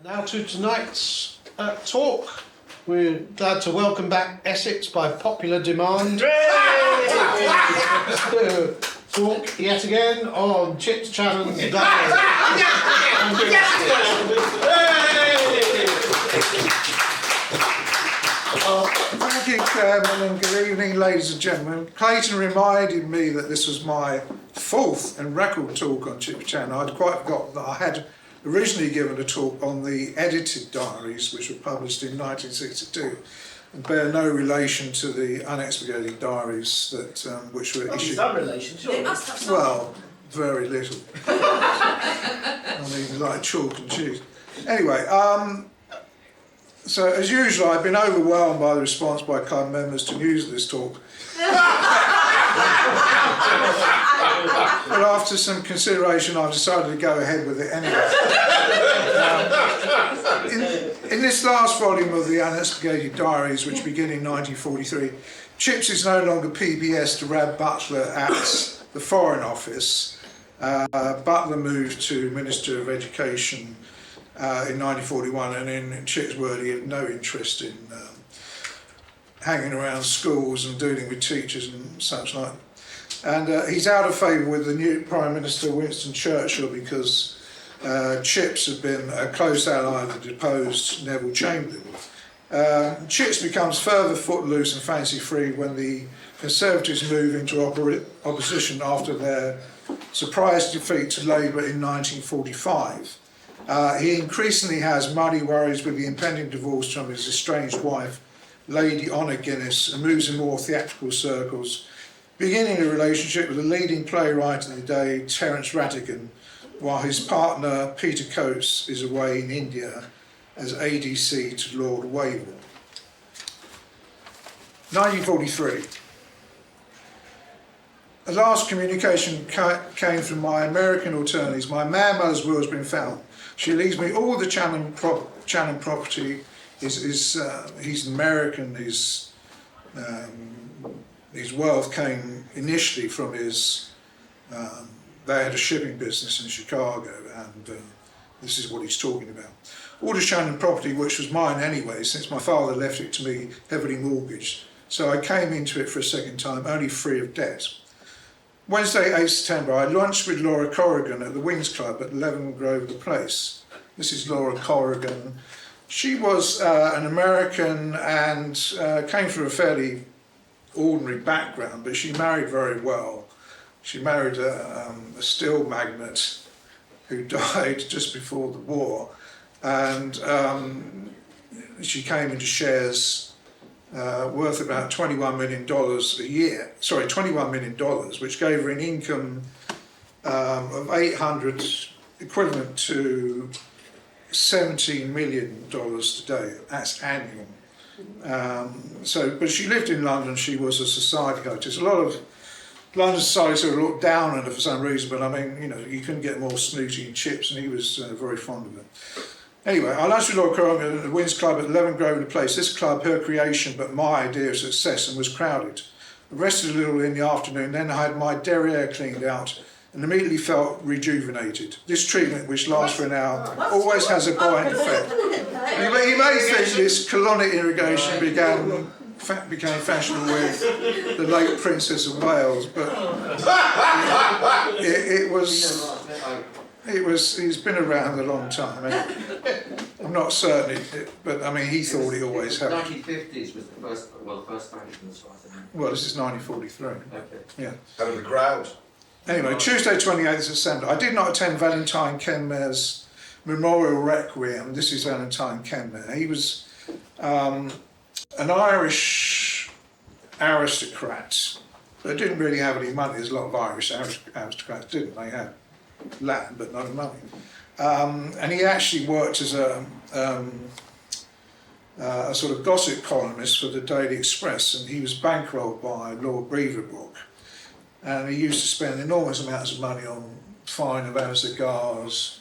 Now to tonight's talk. We're glad to welcome back Essex by popular demand. Talk yet again on Chips Channon's Diaries. Thank you, Chairman, and good evening, ladies and gentlemen. Clayton reminded me that this was my fourth and record talk on Chips Channon. I'd quite forgotten that I had originally given a talk on the edited diaries, which were published in 1962, and bear no relation to the unexpurgated diaries that which were issued. Some relation, sure. It must have some. Well, very little. I mean, like chalk and cheese. Anyway, so as usual, I've been overwhelmed by the response by club members to news of this talk. But after some consideration, I've decided to go ahead with it anyway. In this last volume of the Unexpurgated Diaries, which begin in 1943, Chips is no longer PBS to RAB Butler at the Foreign Office. Butler moved to Minister of Education in 1941, and in Chips' word, he had no interest in hanging around schools and dealing with teachers and such like. And he's out of favour with the new Prime Minister Winston Churchill because Chips had been a close ally of the deposed Neville Chamberlain. Chips becomes further footloose and fancy-free when the Conservatives move into opposition after their surprise defeat to Labour in 1945. He increasingly has money worries with the impending divorce from his estranged wife, Lady Honour Guinness, and moves in more theatrical circles, beginning a relationship with the leading playwright of the day, Terence Rattigan, while his partner, Peter Coates, is away in India as ADC to Lord Wavell. 1943. The last communication came from my American attorneys. My mother's will has been found. She leaves me all the Channon property. He's American. His wealth came initially from his. They had a shipping business in Chicago, and this is what he's talking about. All the Channon property, which was mine anyway, since my father left it to me heavily mortgaged. So I came into it for a second time, only free of debt. Wednesday, 8 September, I lunched with Laura Corrigan at the Wings Club at 11 Grosvenor Place. This is Laura Corrigan. She was an American and came from a fairly ordinary background, but she married very well. She married a steel magnate who died just before the war, and she came into shares worth about $21 million a year. Sorry, $21 million, which gave her an income of 800, equivalent to $17 million today. That's annual. But she lived in London. She was a society hostess. A lot of London society sort of looked down on her for some reason, but I mean, you know, you couldn't get more snooty and chips, and he was very fond of it. Anyway, I lunched with Laura Corrigan at the Wings Club at 11 Grosvenor Place. This club, her creation, but my idea of success, and was crowded. I rested a little in the afternoon, then I had my derriere cleaned out and immediately felt rejuvenated. This treatment, which lasts for an hour, always has a buoyant effect. You may think this colonic irrigation became fashionable with the late Princess of Wales, but he's been around a long time. I'm not certain, but I mean, he thought he always had. 1950s was the first time it was, I think. Well, this is 1943. Okay. Yeah. And the crowd. Anyway, Tuesday 28th September. I did not attend Valentine Kenmare's memorial requiem. This is Valentine Kenmare. He was an Irish aristocrat. They didn't really have any money. There's a lot of Irish aristocrats, didn't they? Had land, but not money. And he actually worked as a sort of gossip columnist for the Daily Express, and he was bankrolled by Lord Beaverbrook. And he used to spend enormous amounts of money on fine Havana cigars,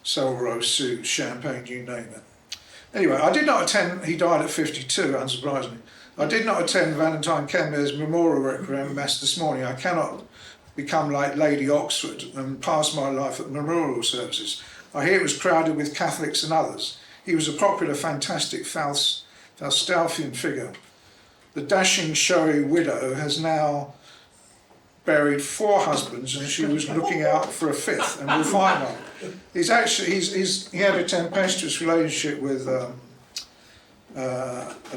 Solro suits, champagne, you name it. Anyway, I did not attend. He died at 52, unsurprisingly. I did not attend Valentine Kenmare's memorial requiem mass this morning. I cannot become like Lady Oxford and pass my life at memorial services. I hear it was crowded with Catholics and others. He was a popular, fantastic Falstaffian figure. The dashing, showy widow has now buried 4 husbands, and she was looking out for a 5th, and will find one. He had a tempestuous relationship with a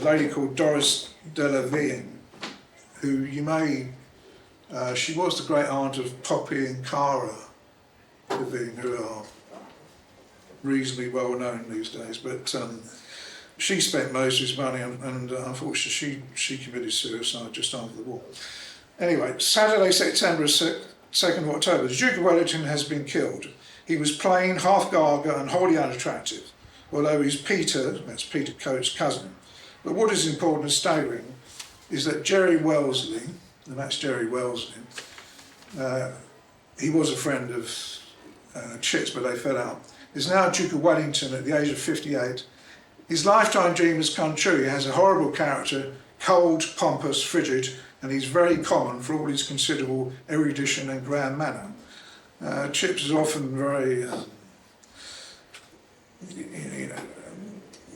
lady called Doris de la Vigne, who you may, she was the great aunt of Poppy and Cara de Vigne, who are reasonably well known these days, but she spent most of his money, and unfortunately she committed suicide just after the war. Anyway, Saturday, September 2nd of October, the Duke of Wellington has been killed. He was plain, half Gaga and wholly unattractive, although he's Peter, that's Peter Coates' cousin. But what is important and staggering is that Jerry Wellesley, and that's Jerry Wellesley, he was a friend of Chips, but they fell out, is now Duke of Wellington at the age of 58. His lifetime dream has come true. He has a horrible character, cold, pompous, frigid, and he's very common for all his considerable erudition and grand manner. Chips is often very,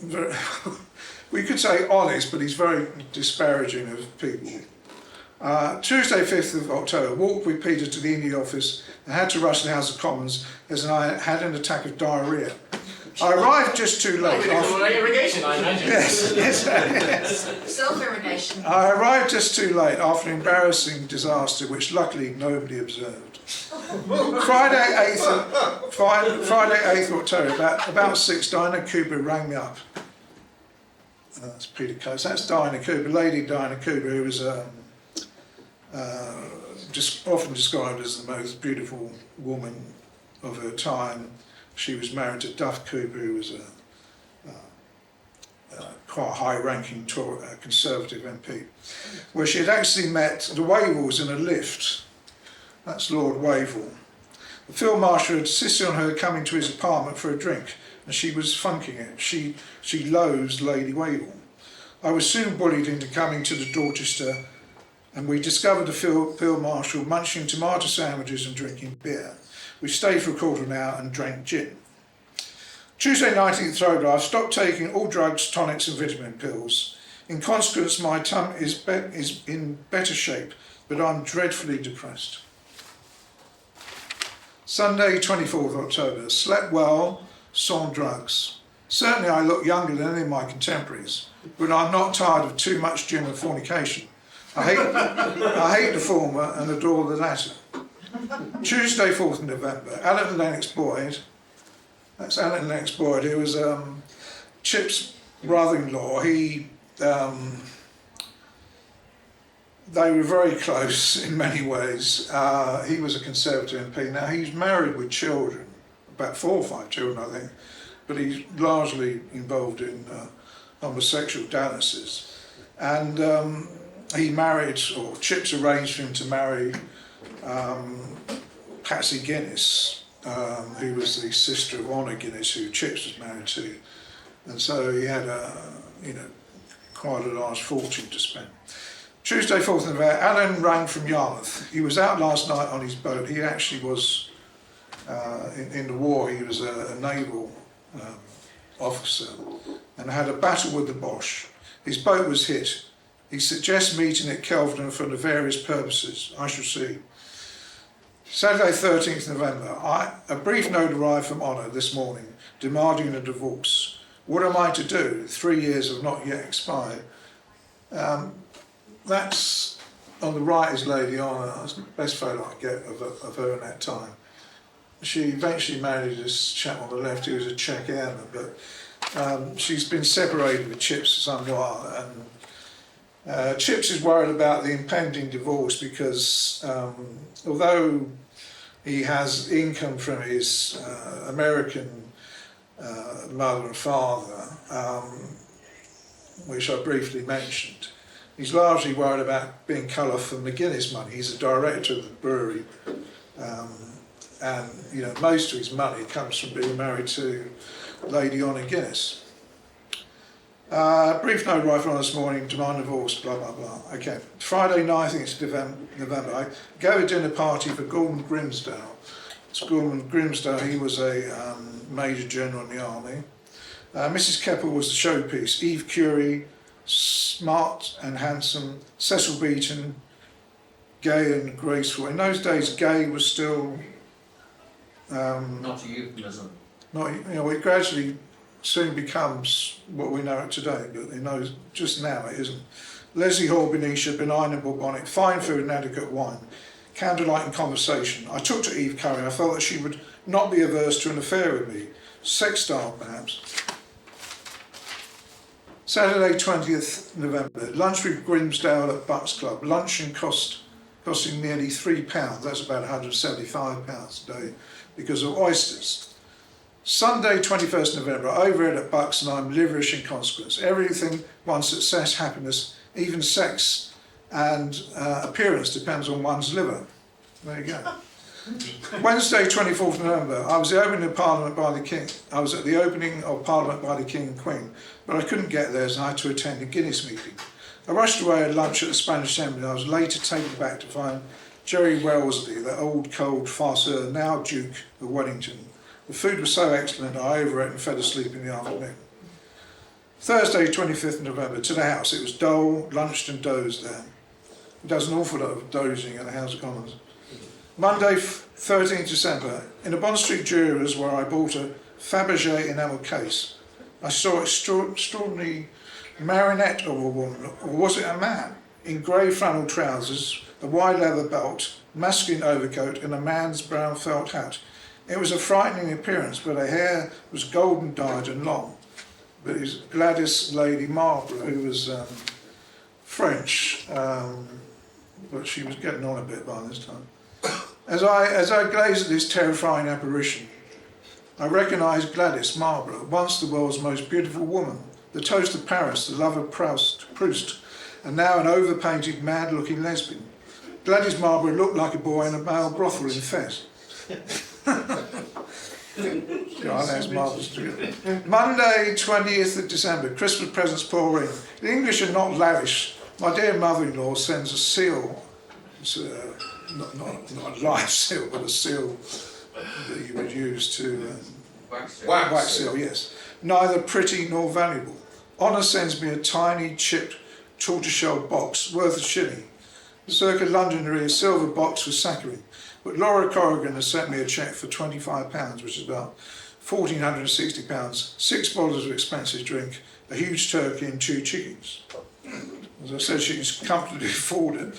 very we could say honest, but he's very disparaging of people. Tuesday, 5th of October, walked with Peter to the India office and had to rush to the House of Commons as I had an attack of diarrhoea. I arrived just too late. Irrigation, I imagine. Yes. Self-irrigation. I arrived just too late after an embarrassing disaster which luckily nobody observed. Friday 8th October, about 6, Diana Cooper rang me up. That's Peter Coates. That's Diana Cooper, Lady Diana Cooper, who was just often described as the most beautiful woman of her time. She was married to Duff Cooper, who was quite a high-ranking Conservative MP, where she had actually met the Wavels in a lift. That's Lord Wavell. The Field Marshal had insisted on her coming to his apartment for a drink, and she was funking it. She loathes Lady Wavell. I was soon bullied into coming to the Dorchester, and we discovered the Field Marshal munching tomato sandwiches and drinking beer. We stayed for a quarter of an hour and drank gin. Tuesday, 19th October, I've stopped taking all drugs, tonics and vitamin pills. In consequence, my tongue is in better shape, but I'm dreadfully depressed. Sunday, 24th October, slept well, sans drugs. Certainly I look younger than any of my contemporaries, but I'm not tired of too much gin and fornication. I hate the former and adore the latter. Tuesday, 4th of November, Alan Lennox Boyd, that's Alan Lennox Boyd, who was Chips' brother-in-law. They were very close in many ways. He was a Conservative MP. Now, he's married with children, about 4 or 5 children, I think, but he's largely involved in homosexual dalliances. And he married, or Chips arranged for him to marry Patsy Guinness, who was the sister of Honor Guinness, who Chips was married to, and so he had quite a large fortune to spend. Tuesday, 4th of November, Alan rang from Yarmouth. He was out last night on his boat. He actually was in the war. He was a naval officer and had a battle with the Boche. His boat was hit. He suggests meeting at Kelvedon for the various purposes. I shall see. Saturday, 13th November. A brief note arrived from Honor this morning, demanding a divorce. What am I to do? 3 years have not yet expired. That's on the right is Lady Honor. That's the best photo I get of her in that time. She eventually married this chap on the left who was a Czech airman, but she's been separated with Chips for some while, and Chips is worried about the impending divorce because although he has income from his American mother and father, which I briefly mentioned, he's largely worried about being cut off from the Guinness money. He's a director of the brewery, and most of his money comes from being married to Lady Honor Guinness. Brief note right from this morning, demand divorce, blah, blah, blah. Okay, Friday, 19th November, I gave a dinner party for Gordon Grimsdale, Schoolman Grimsdale, he was a Major General in the Army. Mrs. Keppel was the showpiece. Eve Curie, smart and handsome. Cecil Beaton, gay and graceful. In those days, gay was still... Not a euphemism. It gradually soon becomes what we know it today, but just now it isn't. Leslie Hall, Benicia, benign and bubonic, fine food and adequate wine, candlelight and conversation. I took to Eve Curry. I felt that she would not be averse to an affair with me. Sex style, perhaps. Saturday, 20th November. Lunch with Grimsdale at Bucks Club. Luncheon costing nearly £3. That's about £175 a day because of oysters. Sunday, 21st November. I overhead at Bucks and I'm liverish in consequence. Everything, one's success, happiness, even sex and appearance depends on one's liver. There you go. Wednesday, 24th November. I was at the opening of Parliament by the King. I was at the opening of Parliament by the King and Queen, but I couldn't get there, so I had to attend a Guinness meeting. I rushed away at lunch at the Spanish Assembly. I was later taken back to find Jerry Wellesley, the old cold farceur, now Duke of Wellington. The food was so excellent I overate and fell asleep in the afternoon. Thursday, 25th November, to the House. It was dull, lunched and dozed there. It does an awful lot of dozing at the House of Commons. Monday, 13th December, in a Bond Street Jeweller's where I bought a Fabergé enamel case, I saw an extraordinary marionette of a woman, or was it a man, in grey flannel trousers, a wide leather belt, masculine overcoat and a man's brown felt hat. It was a frightening appearance, but her hair was golden dyed and long. But it was Gladys Lady Marlborough, who was French, but she was getting on a bit by this time. As I gazed at this terrifying apparition, I recognised Gladys Marlborough, once the world's most beautiful woman, the toast of Paris, the love of Proust, and now an overpainted, mad-looking lesbian. Gladys Marlborough looked like a boy in a male brothel in Fez. That's marvellous. Monday, 20th of December, Christmas presents pouring. The English are not lavish. My dear mother-in-law sends a seal, not a live seal, but a seal that you would use to... wax seal, yes. Neither pretty nor valuable. Honour sends me a tiny, chipped, tortoiseshell box worth £1. Circa Londonderry, a silver box with saccharin. But Laura Corrigan has sent me a cheque for £25, which is about £1,460, 6 bottles of expensive drink, a huge turkey and 2 chickens. As I said, she can comfortably afford it.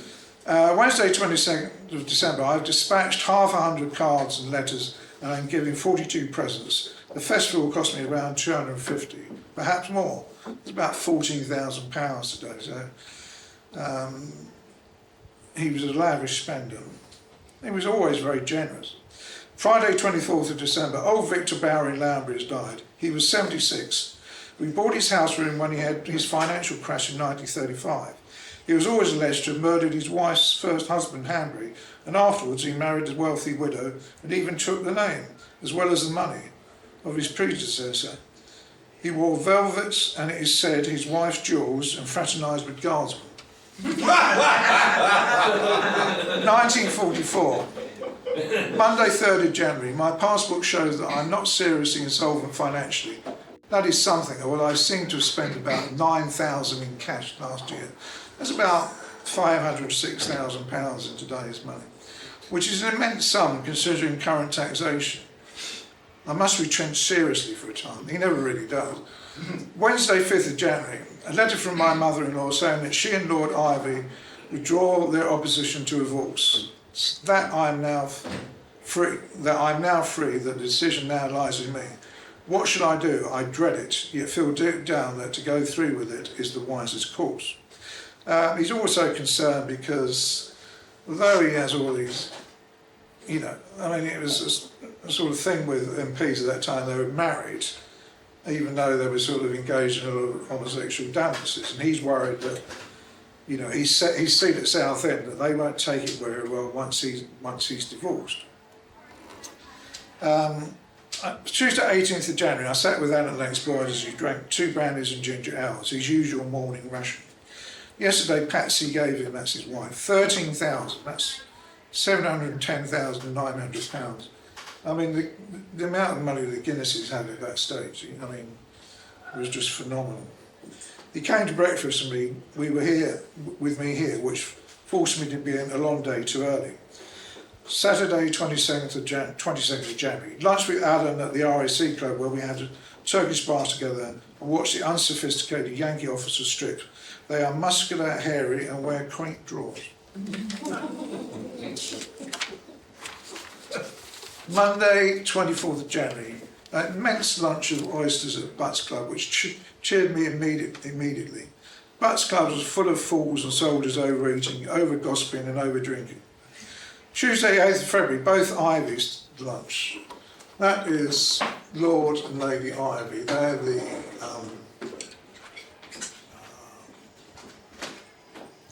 Wednesday, 22nd of December, I've dispatched 100 cards and letters and I'm giving 42 presents. The festival cost me around 250, perhaps more. It's about £14,000 today, so he was a lavish spender. He was always very generous. Friday, 24th of December, old Victor Bower in Lownbury has died. He was 76. We bought his house for him when he had his financial crash in 1935. He was always alleged to have murdered his wife's first husband, Hanbury, and afterwards he married a wealthy widow and even took the name, as well as the money, of his predecessor. He wore velvets and it is said his wife's jewels and fraternised with guardsmen. 1944. Monday, 3rd of January. My passport shows that I'm not seriously insolvent financially. That is something, although I seem to have spent about £9,000 in cash last year. That's about £506,000 in today's money, which is an immense sum considering current taxation. I must retrench seriously for a time. He never really does. Wednesday, 5th of January, a letter from my mother-in-law saying that she and Lord Ivy withdraw their opposition to divorce. That I'm now free, that the decision now lies with me. What should I do? I dread it, yet feel deep down that to go through with it is the wisest course. He's also concerned because, although he has all these, it was a sort of thing with MPs at that time, they were married, even though they were sort of engaged in a lot of homosexual dances, and he's worried that, he's seen at Southend that they won't take it very well once he's divorced. Tuesday, 18th of January, I sat with Alan Lennox Boyd as he drank 2 brandies and ginger ales, his usual morning ration. Yesterday, Patsy gave him, that's his wife, 13,000, that's £710,900. I mean, the amount of money the Guinnesses had at that stage, I mean, was just phenomenal. He came to breakfast and we were here, with me here, which forced me to be in a long day too early. Saturday, 22nd of January. Lunch with Alan at the RAC club, where we had a Turkish bar together and watched the unsophisticated Yankee officers strip. They are muscular, hairy and wear quaint drawers. Monday, 24th of January. An immense lunch of oysters at Butt's Club, which cheered me immediately. Butt's Club was full of fools and soldiers overeating, over-gossiping and over-drinking. Tuesday, 8th of February, both Ivies lunch. That is Lord and Lady Ivy. They're the,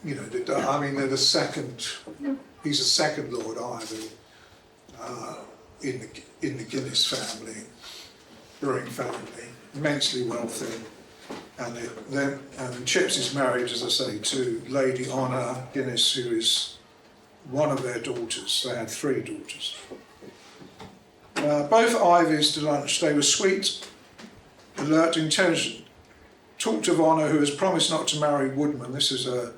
they're the second, he's the second Lord Ivy in the Guinness family, brewing family, immensely wealthy. And Chips is married, as I say, to Lady Honor Guinness, who is one of their daughters. They had 3 daughters. Both Ivies to lunch. They were sweet, alert, intelligent. Talked of Honor, who has promised not to marry Woodman. This is a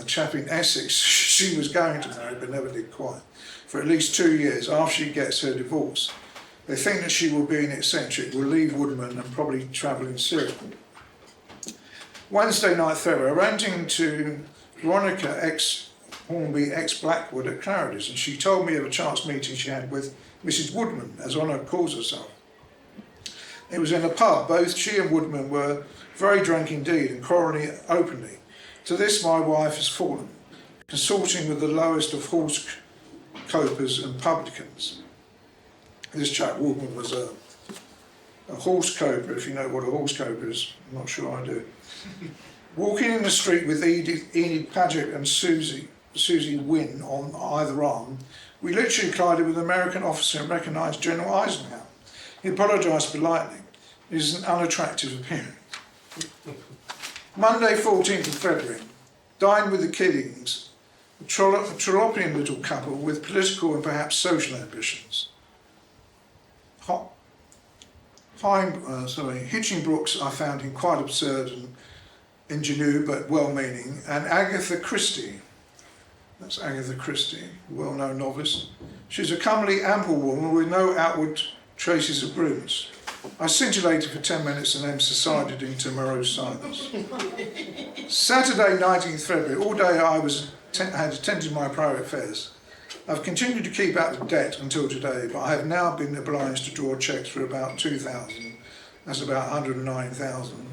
chap in Essex she was going to marry but never did quite, for at least 2 years after she gets her divorce. They think that she will be an eccentric, will leave Woodman and probably travel in circle. Wednesday, 9th February, arranging to Veronica Hornby, ex-Blackwood at Claridge's, and she told me of a chance meeting she had with Mrs. Woodman, as Honor calls herself. It was in a pub. Both she and Woodman were very drunk indeed and quarrelling openly. To this my wife has fallen, consorting with the lowest of horse copers and publicans. This chap Woodman was a horse coper, if you know what a horse coper is. I'm not sure I do. Walking in the street with Enid Paget and Susie Wynne on either arm, we literally collided with an American officer and recognised General Eisenhower. He apologised politely. It is an unattractive appearance. Monday, 14th of February, dined with the Killings, a Trollopian little couple with political and perhaps social ambitions. Hitchinbrooks I found him quite absurd and ingenue but well-meaning, and Agatha Christie, that's Agatha Christie, well-known novelist. She's a comely, ample woman with no outward traces of bruise. I scintillated for 10 minutes and then subsided into morose silence. Saturday, 19th February, all day I had attended my private affairs. I've continued to keep out of debt until today, but I have now been obliged to draw cheques for about 2,000. That's about 109,000.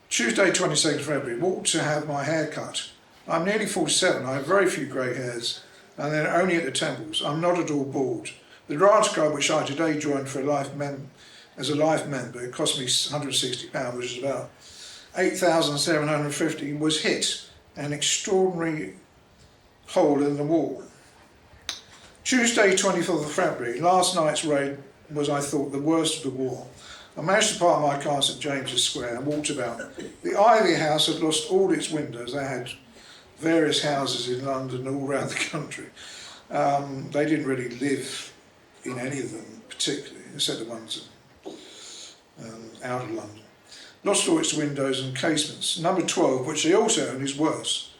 Tuesday, 22nd February, walked to have my hair cut. I'm nearly 47, I have very few grey hairs, and they're only at the temples. I'm not at all bald. The Raj Club, which I today joined for as a life member, it cost me £160, which is about 8,750, was hit an extraordinary hole in the wall. Tuesday, 24th of February, last night's raid was, I thought, the worst of the war. I managed to park my car at St James's Square and walked about. The Ivy House had lost all its windows. They had various houses in London all around the country. They didn't really live in any of them particularly, except the ones out of London. Lost all its windows and casements. Number 12, which they also own, is worse.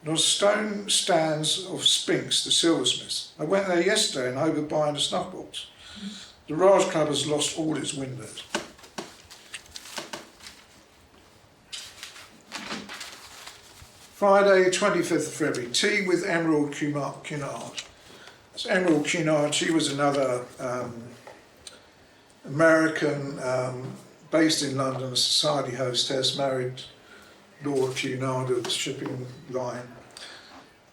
Those stone stands of Spinks, the silversmiths. I went there yesterday and hoped of buying a snuff box. The Raj Club has lost all its windows. Friday, 25th of February, tea with Emerald Cunard. That's Emerald Cunard. She was another American based in London, a society hostess, married Lord Cunard of the shipping line.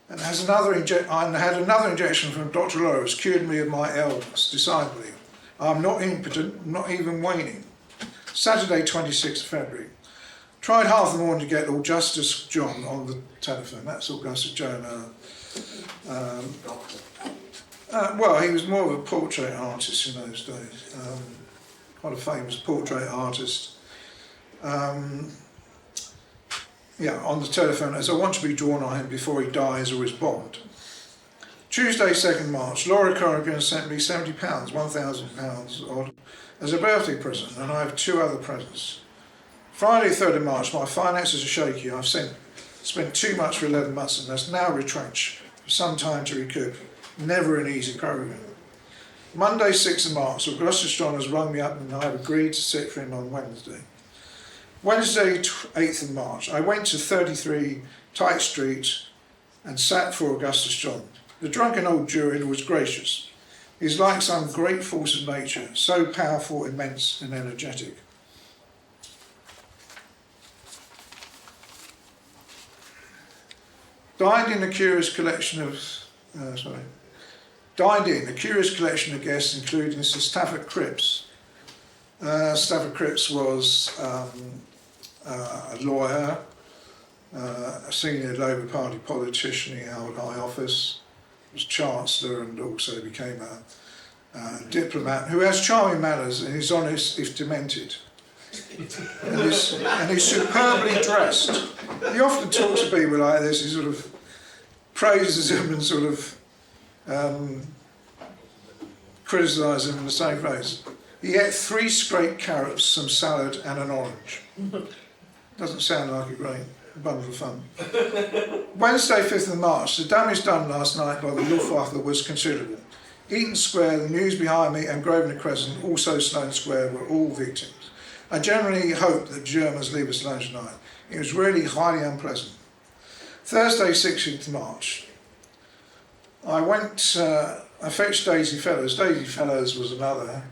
And had another injection from Dr. Lawrence, cured me of my illness, decidedly. I'm not impotent, not even waning. Saturday, 26th February. Tried half the morning to get Augustus John on the telephone. That's Augustus John. Well, he was more of a portrait artist in those days. Quite a famous portrait artist. On the telephone, as I want to be drawn on him before he dies or is bombed. Tuesday 2nd March, Laura Corrigan sent me £70, £1,000 odd, as a birthday present, and I have 2 other presents. Friday 3rd of March, my finances are shaky. I've spent too much for 11 months and must now retrench for some time to recoup. Never an easy programme. Monday 6th of March, Augustus John has rung me up and I've agreed to sit for him on Wednesday. Wednesday 8th of March, I went to 33 Tite Street and sat for Augustus John. The drunken old jury was gracious. He is like some great force of nature, so powerful, immense and energetic. Dined in a curious collection of guests, including Sir Stafford Cripps. Stafford Cripps was a lawyer, a senior Labour Party politician. He held high office, was Chancellor, and also became a diplomat who has charming manners and is honest if demented. and he's superbly dressed. He often talks to people like this. He sort of praises them and sort of criticises them in the same phrase. He ate 3 scraped carrots, some salad and an orange. Doesn't sound like a great bundle of fun. Wednesday 5th of March, the damage done last night by the Luftwaffe was considerable. Eaton Square, the News behind me and Grosvenor Crescent, also Sloane Square, were all victims. I generally hope that Germans leave us alone tonight. It was really highly unpleasant. Thursday 16th March, I fetched Daisy Fellows. Daisy Fellows was another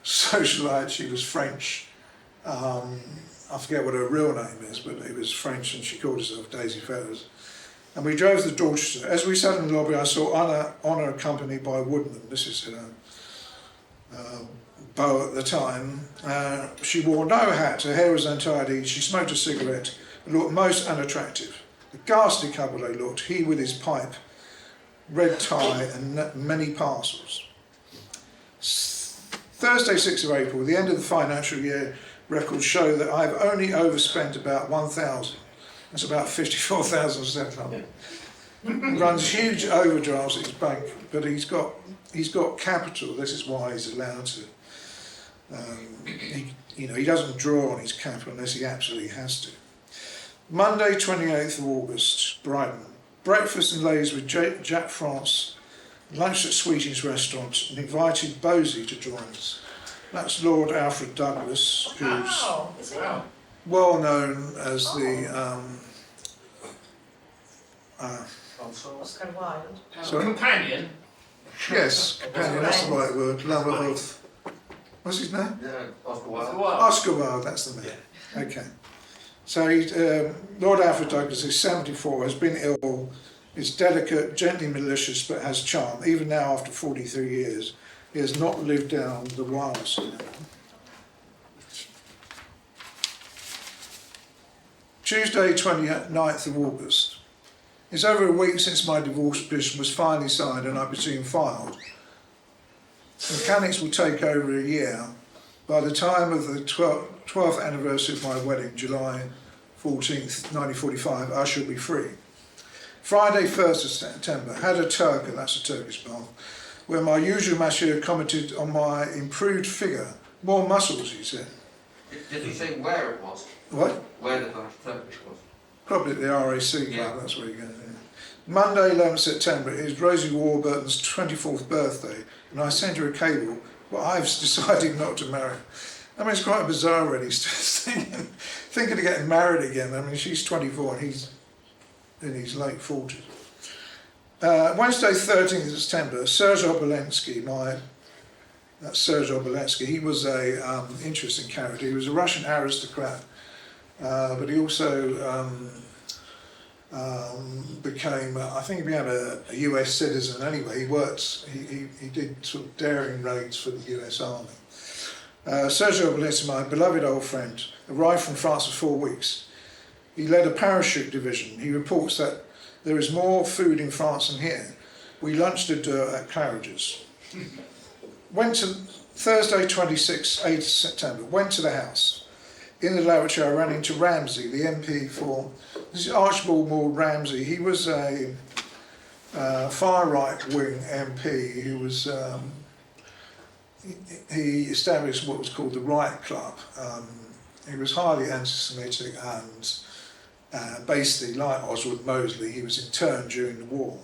socialite. She was French. I forget what her real name is, but it was French and she called herself Daisy Fellows. And we drove to Dorchester. As we sat in the lobby, I saw Honor accompanied by Woodman. This is Beau at the time. She wore no hat, her hair was untidy, she smoked a cigarette, and looked most unattractive. A ghastly couple they looked, he with his pipe, red tie and many parcels. Thursday 6th of April, the end of the financial year records show that I've only overspent about 1,000. That's about 54,700. Runs huge overdrafts at his bank, but he's got capital. This is why he's allowed to. He doesn't draw on his capital unless he absolutely has to. Monday 28th of August, Brighton. Breakfast and lays with Jack France, lunched at Sweeting's restaurant and invited Bosie to join us. That's Lord Alfred Douglas, who's well known as the Oscar Wilde. Companion? yes, companion, that's the right word, lover of, what's his name? Yeah, Oscar Wilde. Oscar Wilde, that's the man. Yeah. Okay. So Lord Alfred Douglas is 74, has been ill, is delicate, gently malicious, but has charm. Even now, after 43 years, he has not lived down the wildest. Tuesday, 29th of August. It's over a week since my divorce petition was finally signed and I presume filed. Mechanics will take over a year. By the time of the 12th anniversary of my wedding, July 14th, 1945, I shall be free. Friday 1st of September, had a turka, that's a Turkish bath, where my usual masseur commented on my improved figure. More muscles, he said. Did he say where it was? What? Where the Turkish was? Probably at the RAC, Yeah. that's where you go. Yeah. Monday 11th September is Rosie Warburton's 24th birthday, and I sent her a cable, but I've decided not to marry her. I mean, it's quite bizarre really, thinking of getting married again. I mean, she's 24 and he's in his late 40s. Wednesday 13th of September, Serge Obolensky, Serge Obolensky, he was a interesting character. He was a Russian aristocrat, but he also became, I think he became a US citizen anyway. He did sort of daring raids for the US Army. Serge Obolensky, my beloved old friend, arrived from France for 4 weeks. He led a parachute division. He reports that there is more food in France than here. We lunched at Claridge's. Went to Thursday 8th September, went to the house. In the laboratory I ran into Ramsay, the MP for, this is Archibald Maud Ramsay. He was a far right wing MP who was he established what was called the Right Club. He was highly anti-Semitic and basically, like Oswald Mosley, he was interned during the war.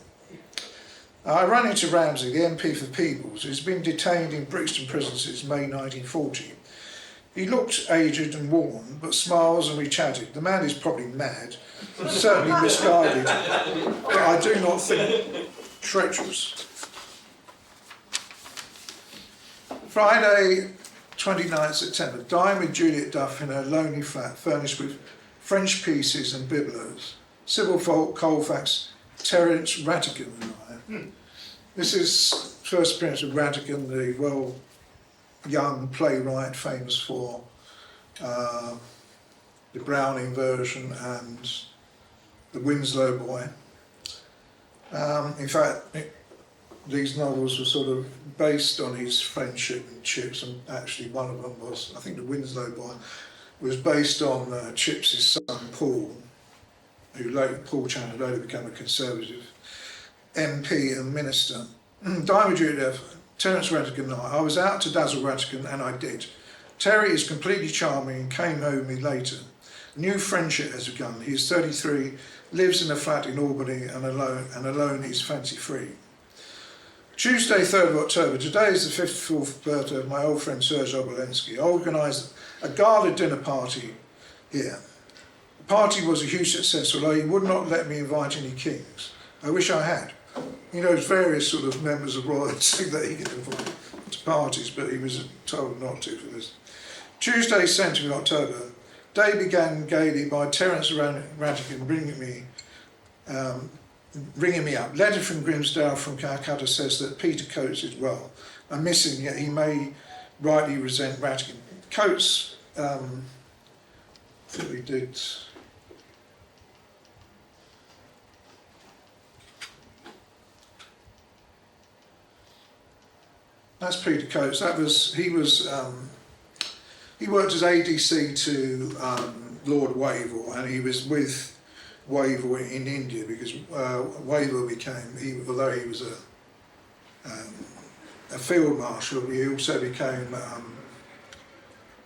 I ran into Ramsey, the MP for Peebles, who's been detained in Brixton prison since May 1940. He looked aged and worn, but smiles and we chatted. The man is probably mad, certainly misguided, but I do not think treacherous. Friday, 29th September, dined with Juliet Duff in her lonely flat, furnished with French pieces and bibelots. Sybil Colfax, Terence Rattigan and I. This is first appearance of Rattigan, the young playwright famous for the Browning version and the Winslow Boy. In fact, these novels were sort of based on his friendship with Chips, and actually one of them was, I think the Winslow Boy, was based on Chips's son Paul, Paul Channon later became a Conservative MP and minister. Diamond Juliet, Terence Rattigan and I was out to dazzle Rattigan, and I did. Terry is completely charming and came home with me later. New friendship has begun. He is 33, lives in a flat in Albany and alone he's fancy free. Tuesday, 3rd of October, today is the 54th birthday of my old friend Serge Obolensky. I organised a gala dinner party here. The party was a huge success, although he would not let me invite any kings. I wish I had. He knows various sort of members of royalty that he could invite to parties, but he was told not to for this. Tuesday, 7th of October, day began gaily by Terence Rattigan ringing me up. Letter from Grimsdale from Calcutta says that Peter Coates is well. I'm missing, yet he may rightly resent Rattigan. Coates, I think we did. That's Peter Coates. He worked as ADC to Lord Wavell, and he was with Wavell in India because Wavell became, although he was a field marshal, he also became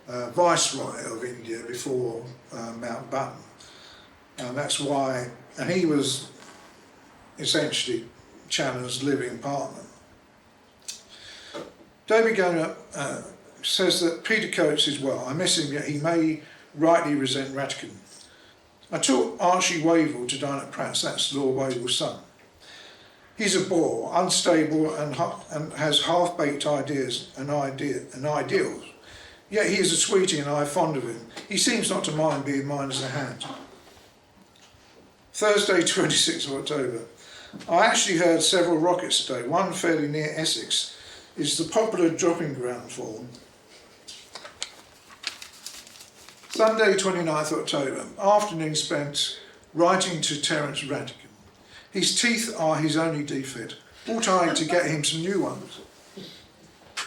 Viceroy of India before Mountbatten. And that's why, and he was essentially Channon's living partner. David Gona says that Peter Coates is well. I miss him, yet he may rightly resent Rattigan. I took Archie Wavell to dine at Pratt's, that's Lord Wavell's son. He's a bore, unstable and has half-baked ideas and ideals. Yet he is a sweetie and I am fond of him. He seems not to mind being mine as a hand. Thursday, 26th of October. I actually heard several rockets today, one fairly near Essex. Is the popular dropping ground for them. Sunday, 29th October, afternoon spent writing to Terence Rattigan. His teeth are his only defect. Ought I to get him some new ones?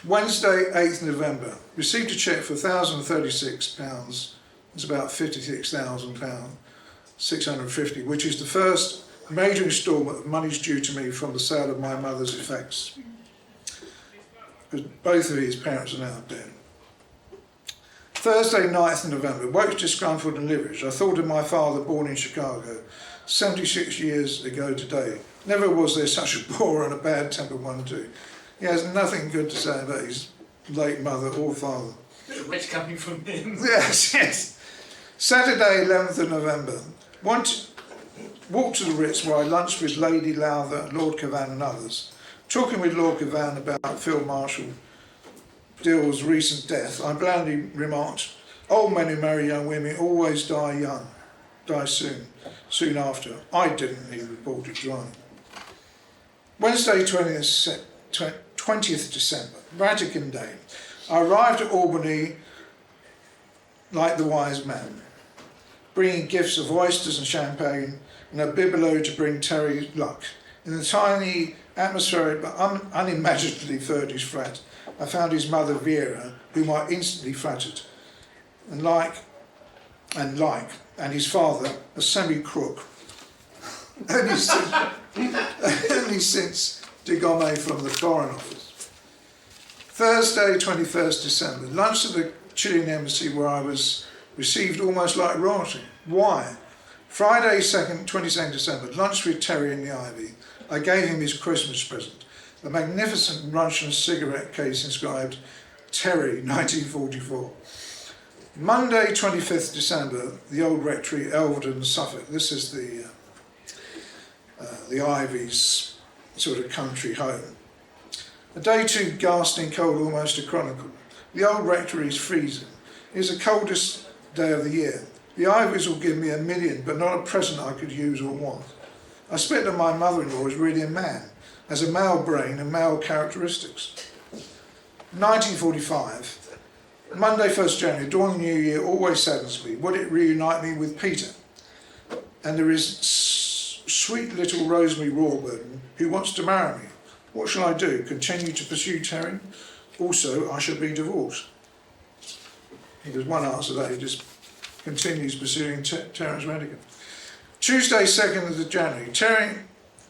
Wednesday, 8th November, received a cheque for £1,036. It's about £56,000, 650, which is the first major instalment of monies due to me from the sale of my mother's effects. Because both of his parents are now dead. Thursday, 9th November, woke disgruntled and liverish. I thought of my father born in Chicago, 76 years ago today. Never was there such a bore and a bad-tempered one too. He has nothing good to say about his late mother or father. It's coming from him. Yes, yes. Saturday, 11th of November, walked to the Ritz where I lunched with Lady Lowther, Lord Cavan and others. Talking with Lord Cavan about Field Marshal Dill's recent death, I blandly remarked, old men who marry young women always die soon after. I didn't, he reported dryly. Wednesday, 20th December, Rattigan Day. I arrived at Albany like the wise man, bringing gifts of oysters and champagne and a bibelot to bring Terry luck. In the tiny, atmospheric but unimaginatively furnished flat, I found his mother Vera, whom I instantly flattered, and his father, a semi-crook, only since dégommé from the Foreign Office. Thursday, 21st December, lunch at the Chilean embassy where I was received almost like royalty. Why? Friday, 22nd December, lunch with Terry in the Ivy. I gave him his Christmas present, a magnificent Russian cigarette case inscribed Terry, 1944. Monday, 25th December, the Old Rectory, Elvedon, Suffolk. This is the Ivy's sort of country home. A day too ghastly and cold, almost a chronicle. The Old Rectory is freezing. It is the coldest day of the year. The Ivies will give me $1 million, but not a present I could use or want. I suspect that my mother-in-law is really a man, has a male brain and male characteristics. 1945, Monday 1st January, dawn of the new year always saddens me. Would it reunite me with Peter? And there is sweet little Rosemary Rawburton who wants to marry me. What shall I do? Continue to pursue Terry? Also, I shall be divorced. There's one answer that he just continues pursuing Terence Rattigan. Tuesday, 2nd of January.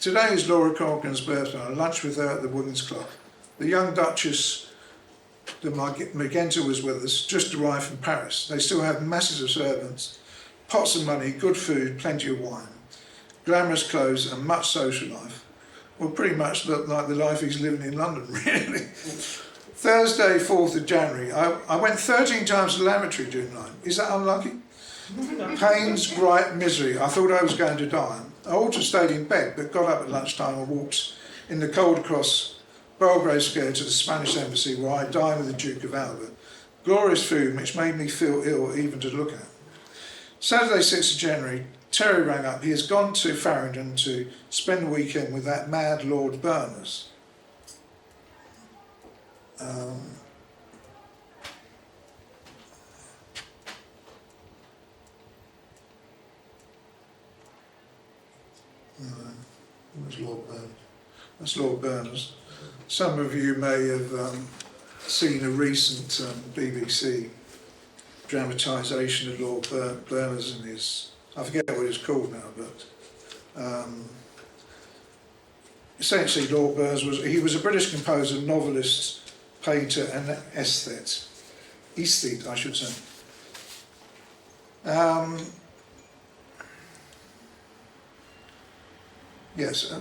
Today is Laura Corcoran's birthday. I lunched with her at the Women's Club. The young Duchess de Magenta was with us, just arrived from Paris. They still have masses of servants, pots of money, good food, plenty of wine, glamorous clothes and much social life. Well, pretty much like the life he's living in London, really. Thursday, 4th of January. I went 13 times to the lavatory during the night. Is that unlucky? Pains, gripe, misery. I thought I was going to die. I ought to have stayed in bed, but got up at lunchtime and walked in the cold across Belgrave Square to the Spanish embassy where I dined with the Duke of Alba. Glorious food which made me feel ill even to look at. Saturday, 6th of January, Terry rang up. He has gone to Farringdon to spend the weekend with that mad Lord Berners. Where's Lord Berners? That's Lord Berners. Some of you may have seen a recent BBC dramatisation of Lord Berners and his, I forget what it's called now, but essentially Lord Berners was a British composer, novelist, painter and aesthete, I should say. Yes.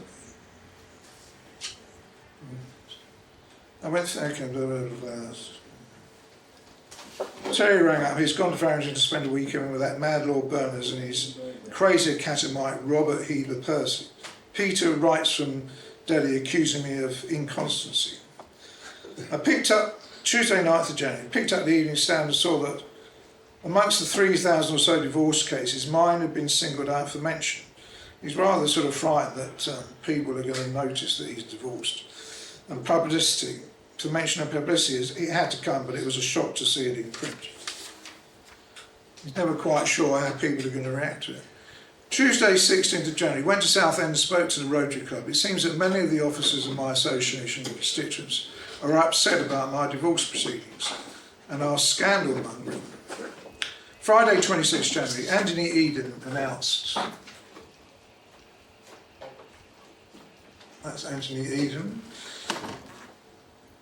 I went thinking, Terry rang up. He's gone to Farringdon to spend a weekend with that mad Lord Berners and his crazy catamite Robert Healer Percy. Peter writes from Delhi accusing me of inconstancy. I picked up, Tuesday 9th of January, picked up the Evening Standard and saw that amongst the 3,000 or so divorce cases, mine had been singled out for mention. He's rather sort of frightened that people are going to notice that he's divorced. And publicity, to mention of publicity, it had to come, but it was a shock to see it in print. He's never quite sure how people are going to react to it. Tuesday, 16th of January, went to Southend and spoke to the Rotary Club. It seems that many of the officers of my association and constituents are upset about my divorce proceedings and are scandal mongering. Friday, 26th January, Anthony Eden announced. That's Anthony Eden.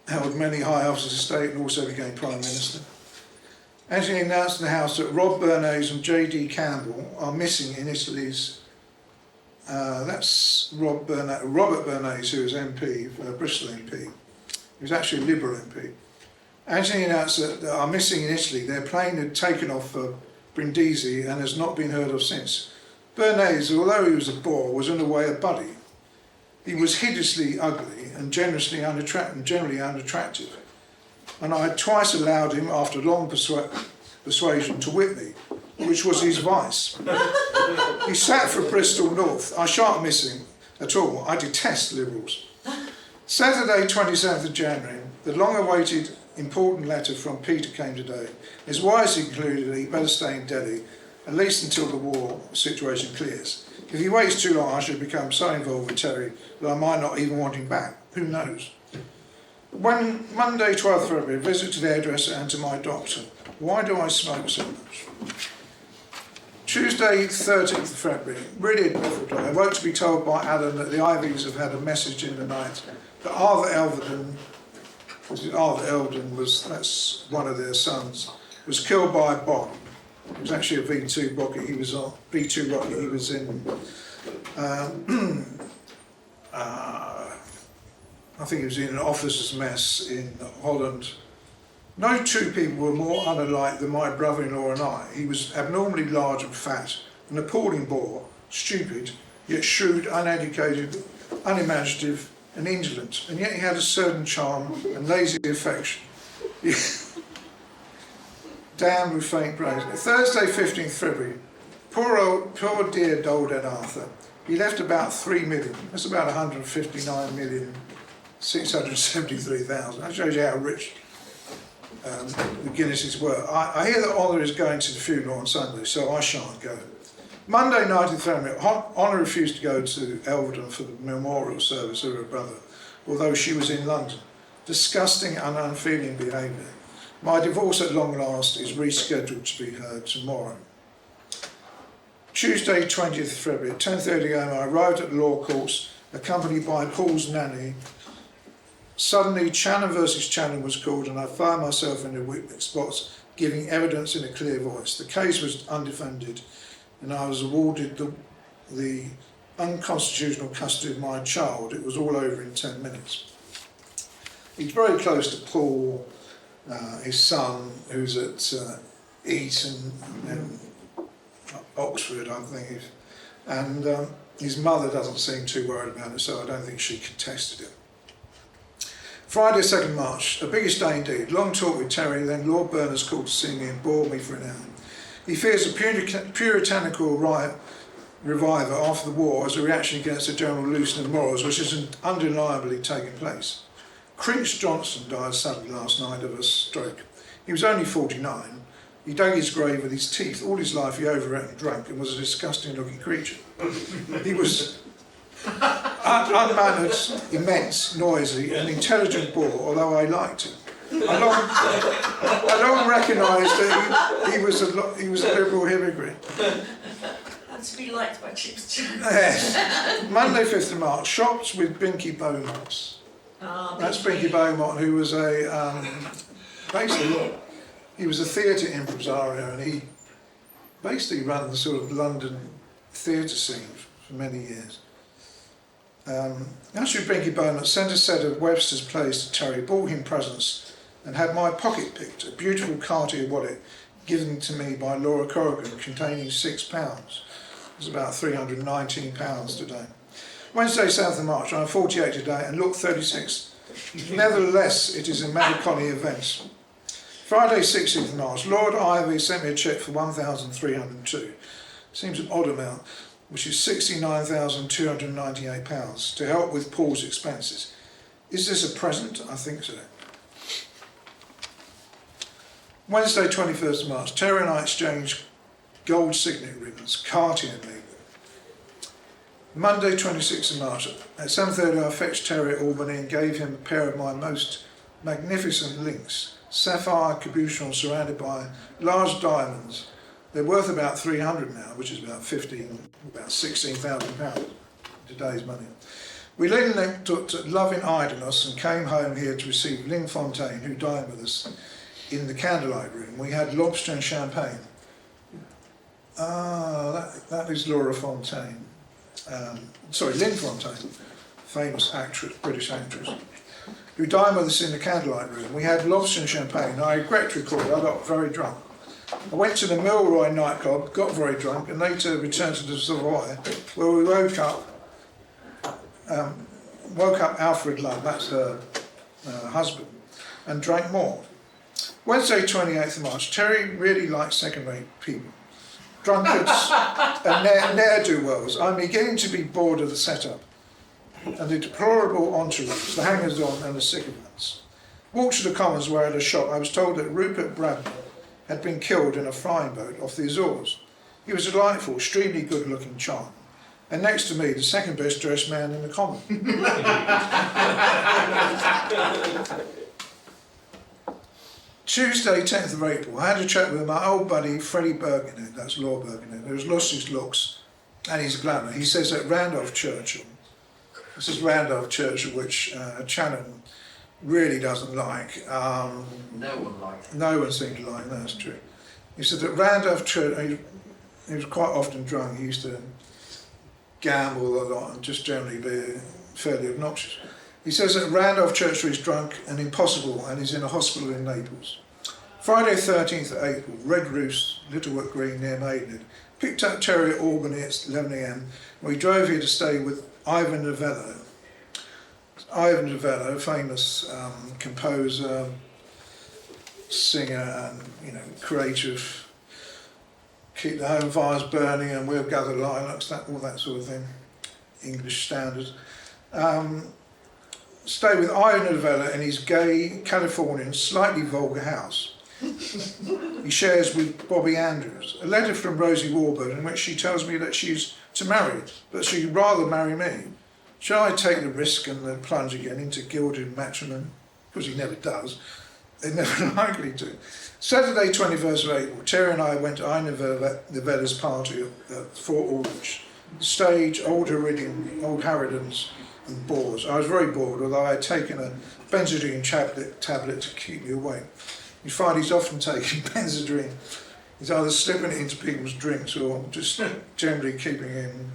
Held many high offices of state and also became Prime Minister. Anthony announced in the House that Rob Bernays and J.D. Campbell are missing in Italy's. That's Robert Bernays, who was MP, Bristol MP. He was actually a Liberal MP. Anthony announced that they are missing in Italy. Their plane had taken off for Brindisi and has not been heard of since. Bernays, although he was a bore, was in a way a buddy. He was hideously ugly and generally unattractive. And I had twice allowed him, after long persuasion, to whip me, which was his vice. He sat for Bristol North. I shan't miss him at all. I detest Liberals. Saturday, 27th of January, the long-awaited important letter from Peter came today. His wisely concluded that he better stay in Delhi, at least until the war situation clears. If he waits too long, I should become so involved with Terry that I might not even want him back. Who knows? When Monday, 12th February, a visit to the hairdresser and to my doctor. Why do I smoke so much? Tuesday, 13th of February, really a difficult day. I woke to be told by Alan that the Ivies have had a message in the night that Arthur Elvedon, that's one of their sons, was killed by a bomb. It was actually a V2 rocket. He was on V2 rocket. He was in. I think he was in an officer's mess in Holland. No two people were more unalike than my brother-in-law and I. He was abnormally large and fat, an appalling bore, stupid, yet shrewd, uneducated, unimaginative and indolent, and yet he had a certain charm and lazy affection. Damned with faint praise. Thursday, 15th February. Poor dear old Ed Arthur. He left about 3 million. That's about 159,673,000. That shows you how rich the Guinnesses were. I hear that Honor is going to the funeral on Sunday, so I shan't go. Monday, 19th February. Honor refused to go to Elvedon for the memorial service of her brother, although she was in London. Disgusting and unfeeling behaviour. My divorce at long last is rescheduled to be heard tomorrow. Tuesday, 20th February, at 10:30 am, I arrived at the law courts, accompanied by Paul's nanny. Suddenly, Channon versus Channon was called, and I found myself in the witness box, giving evidence in a clear voice. The case was undefended, and I was awarded the unconstitutional custody of my child. It was all over in 10 minutes. He's very close to Paul, his son, who's at Eton and Oxford, I think, and his mother doesn't seem too worried about it, so I don't think she contested it. Friday, 2nd March, a biggest day indeed. Long talk with Terry, then Lord Berners called to see me and bored me for an hour. He fears a puritanical revival after the war as a reaction against the general loosening of morals, which has undeniably taken place. Crinch Johnson died suddenly last night of a stroke. He was only 49. He dug his grave with his teeth. All his life he overate and drank and was a disgusting looking creature. He was unmannered, immense, noisy, an intelligent bore, although I liked him. I long recognised that he was a liberal hypocrite. And to be liked by Chips Channon. Yes. Monday, 5th of March, shops with Binky Beaumont. That's Binky Beaumont, who was basically, he was a theatre impresario, and he basically ran the sort of London theatre scene for many years. Actually, Binky Beaumont sent a set of Webster's plays to Terry, bought him presents, and had my pocket picked, a beautiful Cartier wallet given to me by Laura Corrigan, containing £6. It was about £319 today. Wednesday, 7th of March, I'm 48 today and look 36. Nevertheless, it is a melancholy event. Friday, 16th of March, Lord Ivy sent me a cheque for £1,302. Seems an odd amount, which is £69,298 to help with Paul's expenses. Is this a present? I think so. Wednesday, 21st of March, Terry and I exchanged gold signet ribbons, Cartier and me. Monday, 26th of March, at 7:30 I fetched Terry at Albany and gave him a pair of my most magnificent links, sapphire cabochon surrounded by large diamonds. They're worth about 300 now, which is about £16,000 today's money. We then took to loving idleness and came home here to receive Lynn Fontaine, who dined with us in the candlelight room. We had lobster and champagne. That is Laura Fontaine. Lynn Fontaine, famous actress, British actress, who dined with us in the candlelight room. We had lobster and champagne. I regret to record I got very drunk. I went to the Milroy nightclub, got very drunk, and later returned to the Savoy, where we woke up Alfred Love, that's her husband, and drank more. Wednesday, 28th of March, Terry really likes second-rate people. Drunkards and ne'er-do-wells. I'm beginning to be bored of the setup and the deplorable entourage, the hangers-on and the sycophants. Walked to the Commons where at a shop I was told that Rupert Bradley had been killed in a flying boat off the Azores. He was a delightful, extremely good-looking charm, and next to me, the second best dressed man in the Common. Tuesday, 10th of April, I had a chat with my old buddy Freddie Birkenhead, that's Lord Birkenhead, who's lost his looks and his glamour. He says that Randolph Churchill, this is Randolph Churchill, which Channon really doesn't like. No one liked it. No one seemed to like it, that's true. He said that Randolph Churchill, he was quite often drunk, he used to gamble a lot and just generally be fairly obnoxious. He says that Randolph Churchill is drunk and impossible and is in a hospital in Naples. Friday 13th of April, Red Roost, Littlewood Green near Maidenhead. Picked up Terry at Albany at 11 AM. We drove here to stay with Ivan Novello. Ivan Novello, famous composer, singer and creative. Keep the home fires burning and we'll gather lilacs, all that sort of thing. English standards. Stay with Ivan Novello in his gay, Californian, slightly vulgar house. He shares with Bobby Andrews. A letter from Rosie Warburton in which she tells me that she's to marry, but she'd rather marry me. Shall I take the risk and the plunge again into gilded matrimony? Because he never does. They're never likely to. Saturday 21st of April, Terry and I went to Ivan Novella's party at Fort Aldrich. The stage, old harridans and bores. I was very bored, although I had taken a benzedrine tablet to keep me awake. You find he's often taking benzedrine. He's either slipping it into people's drinks or just generally keeping in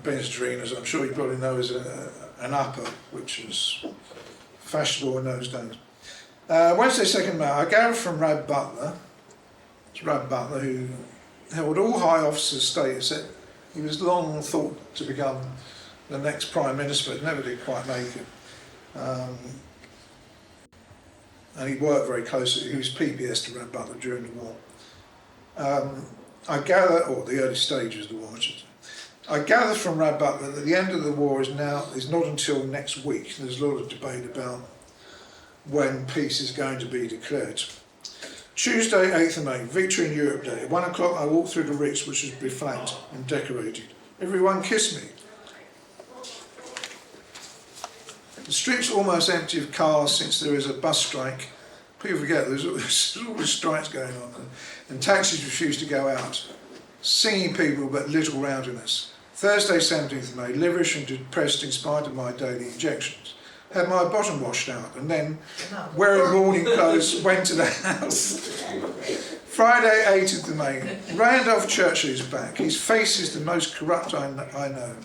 benzedrine, as I'm sure you probably know, is an upper, which was fashionable in those days. Wednesday 2nd May, I gathered from RAB Butler, it's RAB Butler, who held all high officer status. That he was long thought to become the next Prime Minister, but never did quite make it. And he worked very closely, he was PPS to RAB Butler during the war. I gather, or the early stages of the war, I should say. I gather from RAB Butler that the end of the war is not until next week. There's a lot of debate about when peace is going to be declared. Tuesday, 8th of May, Victory in Europe Day. At 1 o'clock I walked through the Ritz, which was beflagged and decorated. Everyone kissed me. The street's almost empty of cars since there is a bus strike. People forget there's all these strikes going on and taxis refuse to go out. Singing people but little rowdiness. Thursday 17th of May, liverish and depressed in spite of my daily injections. Had my bottom washed out and then, wearing morning clothes, went to the house. Friday 18th of May, Randolph Churchill is back. His face is the most corrupt I know.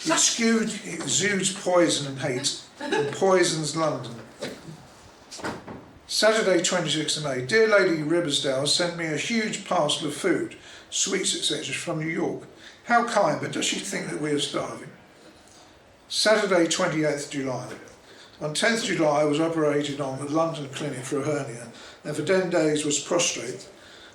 It exudes poison and hate and poisons London. Saturday 26th of May, dear Lady Ribersdale sent me a huge parcel of food, sweets etc. from New York. How kind, but does she think that we are starving? Saturday 28th July. On 10th July I was operated on at London Clinic for a hernia and for 10 days was prostrate,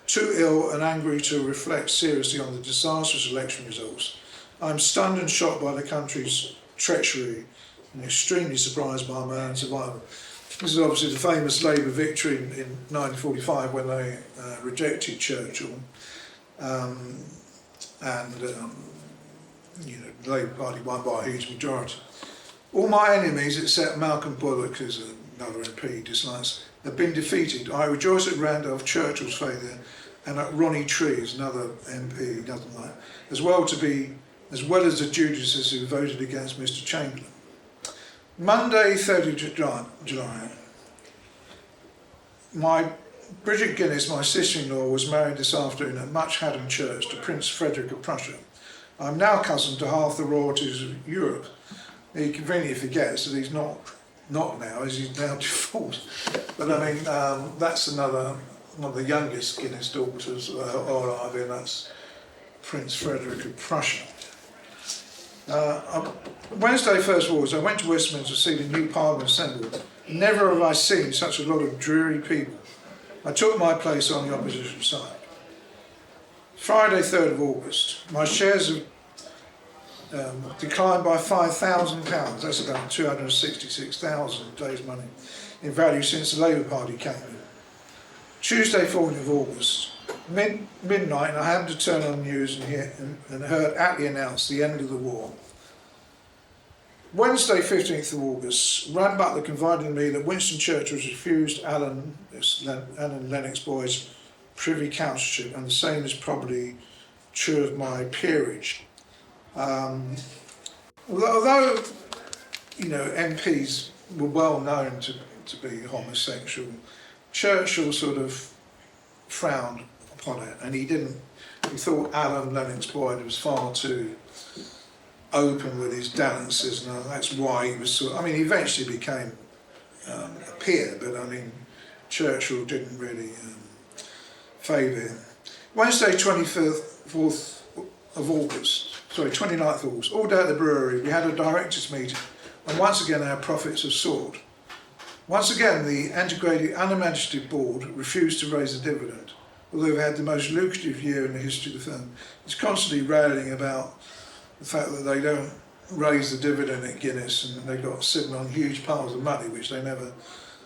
too ill and angry to reflect seriously on the disastrous election results. I am stunned and shocked by the country's treachery and extremely surprised by my own survival. This is obviously the famous Labour victory in 1945 when they rejected Churchill, and the Labour Party won by a huge majority. All my enemies, except Malcolm Bullock, who's another MP, dislikes, have been defeated. I rejoice at Randolph Churchill's failure and at Ronnie Tree's, another MP he doesn't like, as well as the Judases who voted against Mr Chamberlain. Monday, 30th July. Bridget Guinness, my sister-in-law, was married this afternoon at Much Haddon Church to Prince Frederick of Prussia. I'm now cousin to half the royalties of Europe. He conveniently forgets that he's not now, as he's now divorced. But I mean, that's one of the youngest Guinness daughters, or I mean, that's Prince Frederick of Prussia. Wednesday, 1st of August, I went to Westminster to see the new Parliament assembled. Never have I seen such a lot of dreary people. I took my place on the opposition side. Friday, 3rd of August, my shares have declined by £5,000, that's about 266,000 today's money, in value since the Labour Party came in. Tuesday, 14th of August, midnight, and I happened to turn on the news and heard Attlee announce the end of the war. Wednesday, 15th of August, RAB Butler confided in me that Winston Churchill has refused Alan Lennox Boyd's Privy Councillorship, and the same is probably true of my peerage. Although MPs were well known to be homosexual, Churchill sort of frowned upon it, and he thought Alan Lennox Boyd was far too open with his dalliances, and that's why he was he eventually became a peer, but Churchill didn't really favour him. Wednesday, 29th of August, all day at the brewery, we had a directors' meeting, and once again our profits have soared. Once again, the antiquated, unimaginative board refused to raise the dividend, although we've had the most lucrative year in the history of the firm. It's constantly railing about the fact that they don't raise the dividend at Guinness, and they've got sitting on huge piles of money, which they never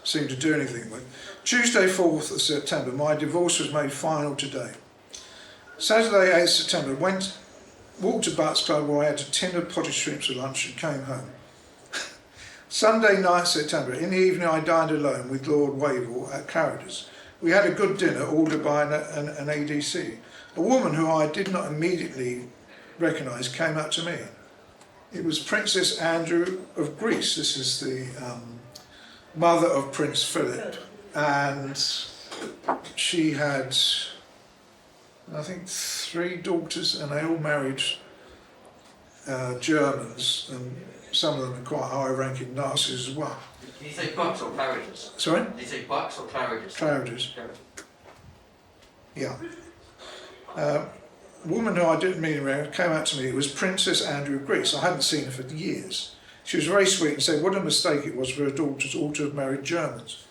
seem to do anything with. Tuesday, 4th of September, my divorce was made final today. Saturday, 8th September, walked to Butt's Club where I had a tin of potted shrimps for lunch and came home. Sunday, 9th September, in the evening I dined alone with Lord Wavell at Claridge's. We had a good dinner ordered by an ADC. A woman who I did not immediately recognise came up to me. It was Princess Andrew of Greece. This is the mother of Prince Philip, and she had, I think, 3 daughters, and they all married Germans, and some of them are quite high-ranking Nazis as well. Did you say Bucks or Claridge's? Sorry? Did you say Bucks or Claridge's? Claridge's. Yeah. A woman who I didn't meet around came out to me. It was Princess Andrew of Greece. I hadn't seen her for years. She was very sweet and said what a mistake it was for her daughters all to have married Germans.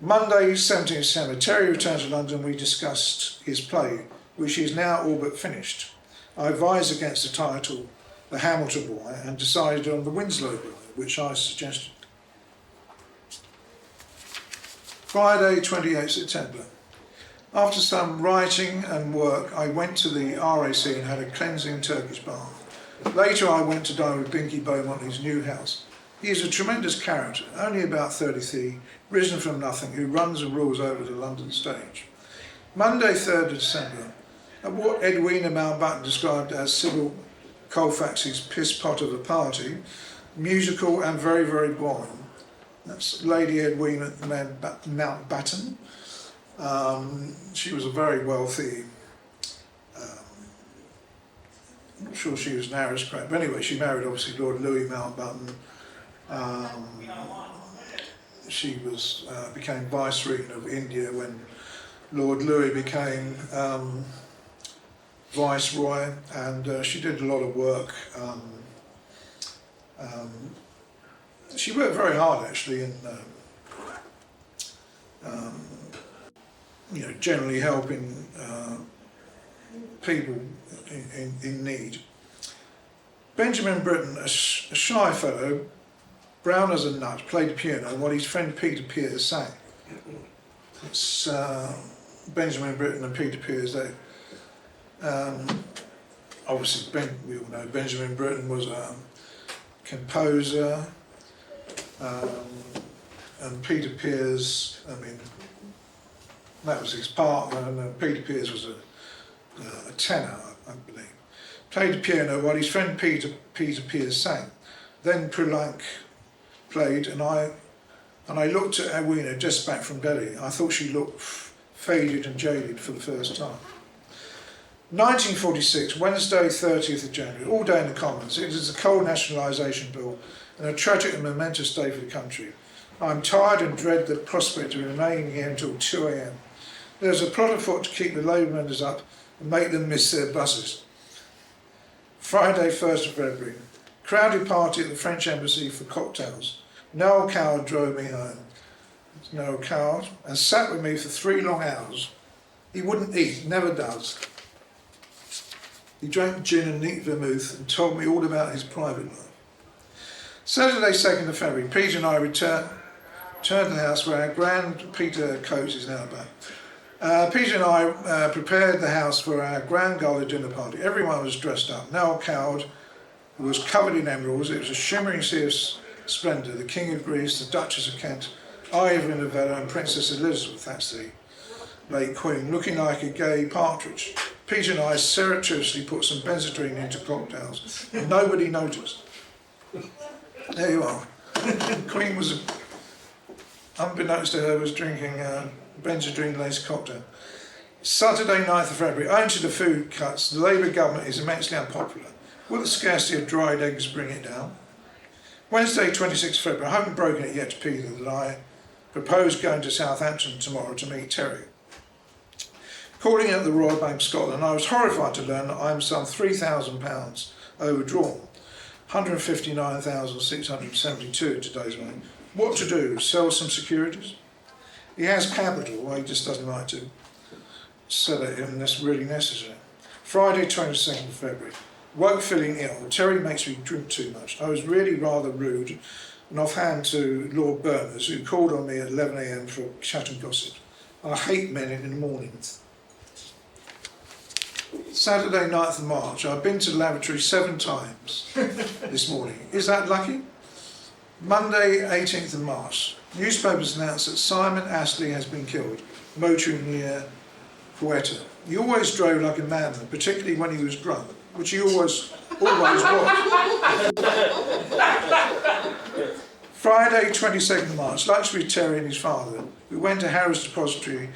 Monday, 17th December, Terry returned to London. We discussed his play, which is now all but finished. I advised against the title, The Hamilton Boy, and decided on The Winslow Boy, which I suggested. Friday, 28th September. After some writing and work, I went to the RAC and had a cleansing Turkish bath. Later, I went to dine with Binky Beaumont in his new house. He is a tremendous character, only about 33, risen from nothing, who runs and rules over the London stage. Monday, 3rd of December, at what Edwina Mountbatten described as Sybil Colfax's piss pot of a party, musical and very, very boring. That's Lady Edwina Mountbatten. She was a very wealthy, I'm not sure she was an aristocrat, but anyway, she married obviously Lord Louis Mountbatten. She became Viceroy of India when Lord Louis became Viceroy, and she did a lot of work. She worked very hard actually in generally helping people in need. Benjamin Britten, a shy fellow, brown as a nut, played the piano while his friend Peter Pears sang. It's Benjamin Britten and Peter Pears. Obviously, we all know Benjamin Britten was a composer, and Peter Pears, that was his partner, and Peter Pears was a tenor, I believe. Played the piano while his friend Peter Pears sang. Then Poulenc played, and I looked at Edwina just back from Delhi. I thought she looked faded and jaded for the first time. 1946, Wednesday, 30th of January, all day in the Commons. It is a coal nationalisation bill and a tragic and momentous day for the country. I am tired and dread the prospect of remaining here until 2 a.m. There is a plot afoot to keep the Labour members up and make them miss their buses. Friday, 1st of February, crowded party at the French Embassy for cocktails. Noel Coward drove me home. Noel Coward, and sat with me for 3 long hours. He wouldn't eat, never does. He drank gin and neat vermouth and told me all about his private life. Saturday, 2nd of February, Peter and I returned to the house where our grand Peter Coates is now back. Peter and I prepared the house for our grand gala dinner party. Everyone was dressed up. Noel Coward It was covered in emeralds. It was a shimmering sea of splendour. The King of Greece, the Duchess of Kent, Ivor Novello and Princess Elizabeth, that's the late Queen, looking like a gay partridge. Peter and I surreptitiously put some benzedrine into cocktails. And nobody noticed. There you are. The Queen was, unbeknownst to her, was drinking a benzedrine-laced cocktail. Saturday, 9th of February. Owing to the food cuts, the Labour government is immensely unpopular. Will the scarcity of dried eggs bring it down? Wednesday, 26th of February. I haven't broken it yet to Peter that I propose going to Southampton tomorrow to meet Terry. Calling at the Royal Bank of Scotland, I was horrified to learn that I am some £3,000 overdrawn. 159,672 in today's money. What to do? Sell some securities? He has capital, well, he just doesn't like to sell it unless really necessary. Friday, 22nd of February. Woke feeling ill. Terry makes me drink too much. I was really rather rude and offhand to Lord Berners, who called on me at 11 a.m. for chat and gossip. I hate men in the morning. Saturday, 9th of March. I've been to the lavatory 7 times this morning. Is that lucky? Monday, 18th of March. Newspapers announced that Simon Astley has been killed, motoring near Quetta. He always drove like a madman, particularly when he was drunk, which he always was. Friday, 22nd of March. Lunch with Terry and his father. We went to Harris Depository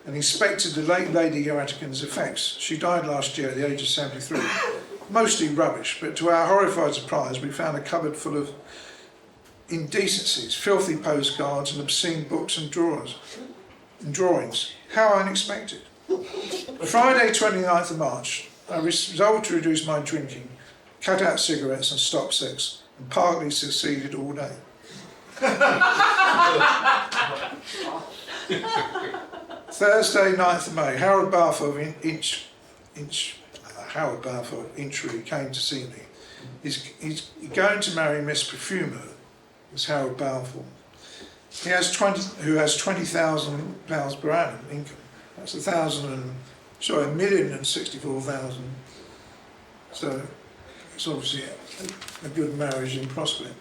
and inspected the late Lady Rattigan's effects. She died last year at the age of 73. Mostly rubbish, but to our horrified surprise, we found a cupboard full of indecencies, filthy postcards and obscene books and drawings. How unexpected. Friday, 29th of March, I resolved to reduce my drinking, cut out cigarettes and stop sex, and partly succeeded all day. Thursday, 9th of May, Harold Balfour of Inchry came to see me. He's going to marry Miss Perfumer, was Harold Balfour. Who has £20,000 per annum income. That's £1,064,000. So it's obviously a good marriage in prospect.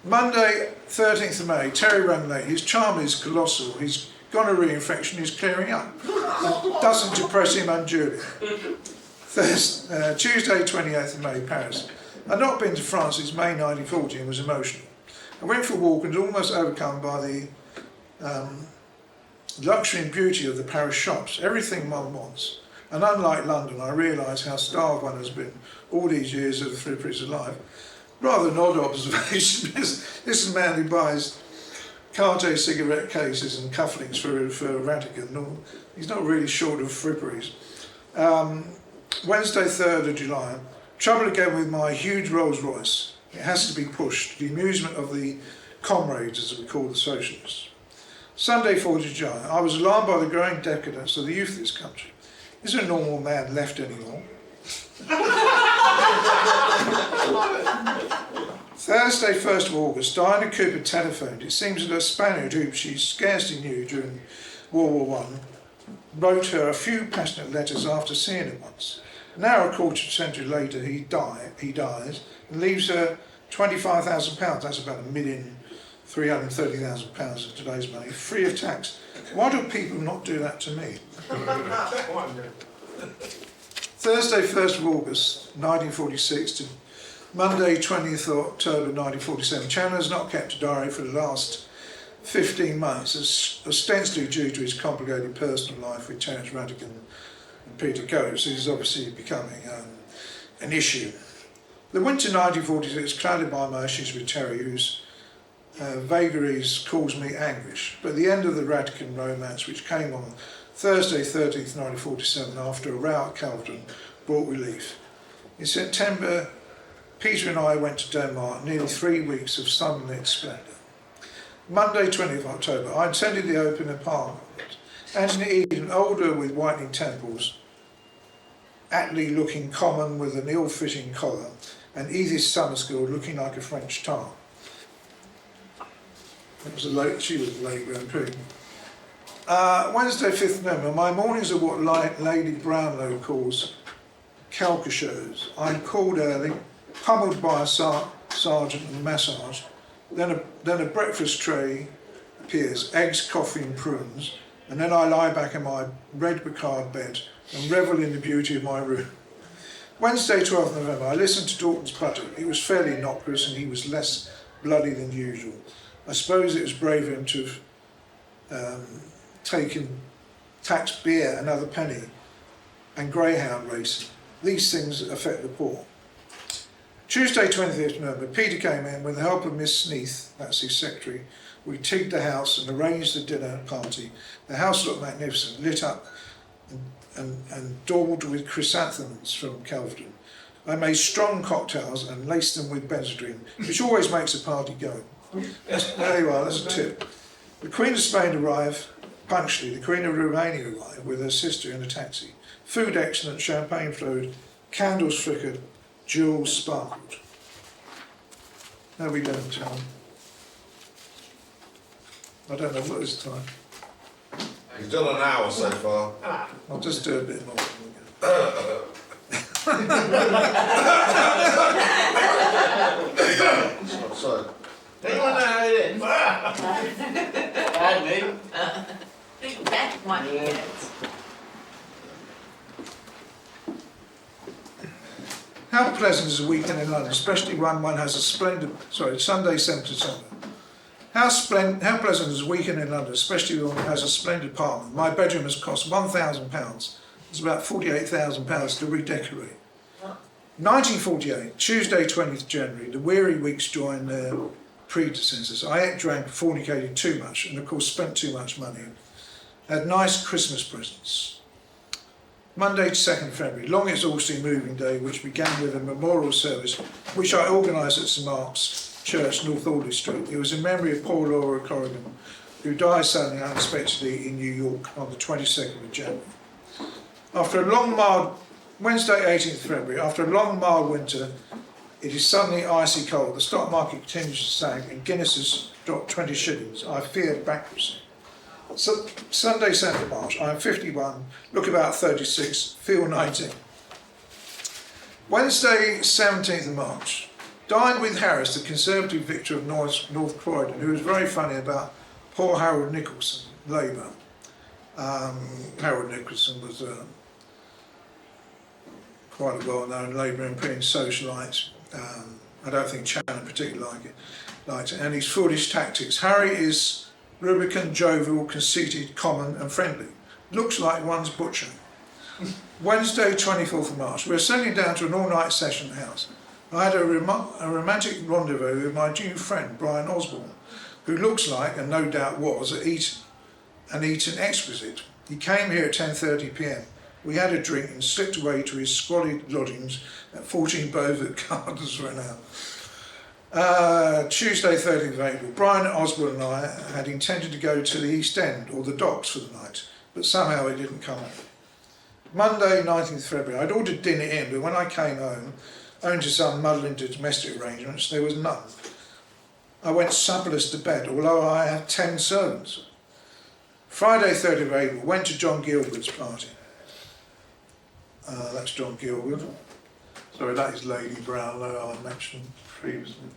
Monday, 13th of May, Terry rang late. His charm is colossal. His gonorrhea infection is clearing up. Doesn't depress him unduly. Tuesday, 28th of May, Paris. I'd not been to France since May 1940 and was emotional. I went for a walk and was almost overcome by the luxury and beauty of the Paris shops. Everything one wants. And unlike London, I realised how starved one has been all these years of the Fripperies of life. Rather an odd observation. This is a man who buys Cartier cigarette cases and cufflinks for Rattigan. No, he's not really short of fripperies. Wednesday, 3rd of July. Trouble again with my huge Rolls Royce. It has to be pushed, to the amusement of the comrades, as we call the socialists. Sunday, 4th of July. I was alarmed by the growing decadence of the youth of this country. Is there a normal man left anymore? Thursday, 1st of August, Diana Cooper telephoned. It seems that a Spaniard whom she scarcely knew during World War I wrote her a few passionate letters after seeing her once. Now, a quarter of a century later, he dies and leaves her £25,000. That's about £1,330,000 of today's money, free of tax. Why do people not do that to me? Thursday, 1st of August, 1946 to Monday, 20th of October, 1947. Channon has not kept a diary for the last 15 months, ostensibly due to his complicated personal life with Terence Rattigan and Peter Coates. This is obviously becoming an issue. The winter 1946 clouded by my issues with Terry, whose vagaries caused me anguish. But the end of the Rattigan romance, which came on Thursday, 13th, 1947, after a row at Calverton, brought relief. In September, Peter and I went to Denmark, nearly 3 weeks of sunlit splendour. Monday, 20th of October, I attended the open apartment. Anthony Eden, older with whitening temples, aptly looking common with an ill-fitting collar, and Edith Summersgill looking like a French tar. She was a late Grand Prix. Wednesday, 5th November, my mornings are what Lady Brownlow calls calcashos. I'm called early, pummeled by a sergeant and massaged. Then a breakfast tray appears, eggs, coffee and prunes, and then I lie back in my red brocade bed and revel in the beauty of my room. Wednesday 12th November, I listened to Dalton's budget. It was fairly innocuous and he was less bloody than usual. I suppose it was brave of him to have taxed beer another penny and greyhound racing. These things affect the poor. Tuesday 25th November, Peter came in with the help of Miss Sneath, that's his secretary. We tigged the house and arranged the dinner party. The house looked magnificent, lit up and daubed with chrysanthemums from Kelvedon. I made strong cocktails and laced them with benzedrine, which always makes a party go. There you are, that's a tip. The Queen of Spain arrived punctually. The Queen of Romania arrived with her sister in a taxi. Food excellent, champagne flowed, candles flickered, jewels sparkled. How are we doing, Tom? I don't know, what is the time? You've done an hour so far. I'll just do a bit more. So, anyone know how it is? Big back one. How pleasant is a weekend in London, especially when one has a splendid, Sunday 7th December. How pleasant is a weekend in London, especially when one has a splendid apartment. My bedroom has cost £1,000. It's about £48,000 to redecorate. 1948, Tuesday 20th January, the weary weeks joined their predecessors. I ate, drank, fornicated too much, and of course spent too much money. Had nice Christmas presents. Monday 2nd February, long exhausting moving day, which began with a memorial service, which I organised at St Mark's Church, North Audley Street. It was in memory of poor Laura Corrigan, who died suddenly unexpectedly in New York on the 22nd of January. Wednesday 18th February, after a long mild winter, it is suddenly icy cold. The stock market continues to sag and Guinness has dropped 20 shillings. I feared bankruptcy. So, Sunday 7th of March, I am 51, look about 36, feel 19. Wednesday 17th of March, dined with Harris, the Conservative victor of North Croydon, who was very funny about poor Harold Nicholson, Labour. Harold Nicholson was quite a well-known Labour MP and socialite. I don't think Channon particularly liked it. And his foolish tactics. Harry is rubicund, jovial, conceited, common and friendly. Looks like one's butcher. Wednesday 24th of March. We're settling down to an all-night session house. I had a romantic rendezvous with my new friend Brian Osborne, who looks like, and no doubt was, an Eton exquisite. He came here at 10:30 p.m. We had a drink and slipped away to his squalid lodgings at 14 Beaufort Gardens for an hour. Tuesday 30th of April, Brian Osborne and I had intended to go to the East End or the Docks for the night, but somehow it didn't come off. Monday 19th February, I'd ordered dinner in, but when I came home, owing to some muddling to domestic arrangements, there was none. I went supperless to bed, although I had 10 servants. Friday 30th of April, went to John Gilbert's party. That's John Gilbert. Sorry, that is Lady Brownlow, I mentioned previously.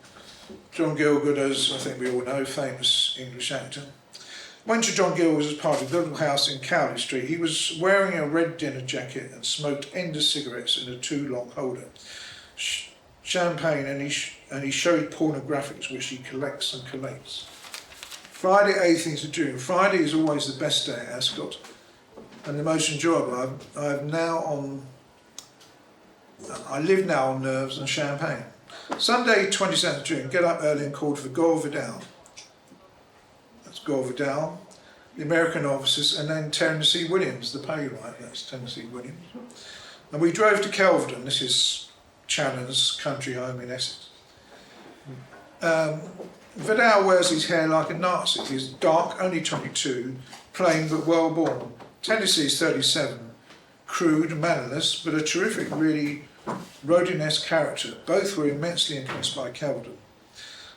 John Gilbert, as I think we all know, famous English actor. Went to John Gilbert's party, the little house in Cowley Street. He was wearing a red dinner jacket and smoked endless cigarettes in a too-long holder. Champagne, and he showed pornographics which he collects and collates. Friday 18th of June. Friday is always the best day at Ascot and the most enjoyable. I live now on nerves and champagne. Sunday 27th of June, get up early and called for Gore Vidal. That's Gore Vidal, the American officers, and then Terence Williams, the playwright. That's Terence Williams. And we drove to Kelvedon. This is Channon's country home in Essex. Vidal wears his hair like a Nazi. He's dark, only 22, plain but well born. Tennessee is 37, crude, mannerless, but a terrific, really Rodin-esque character. Both were immensely impressed by Kelvedon.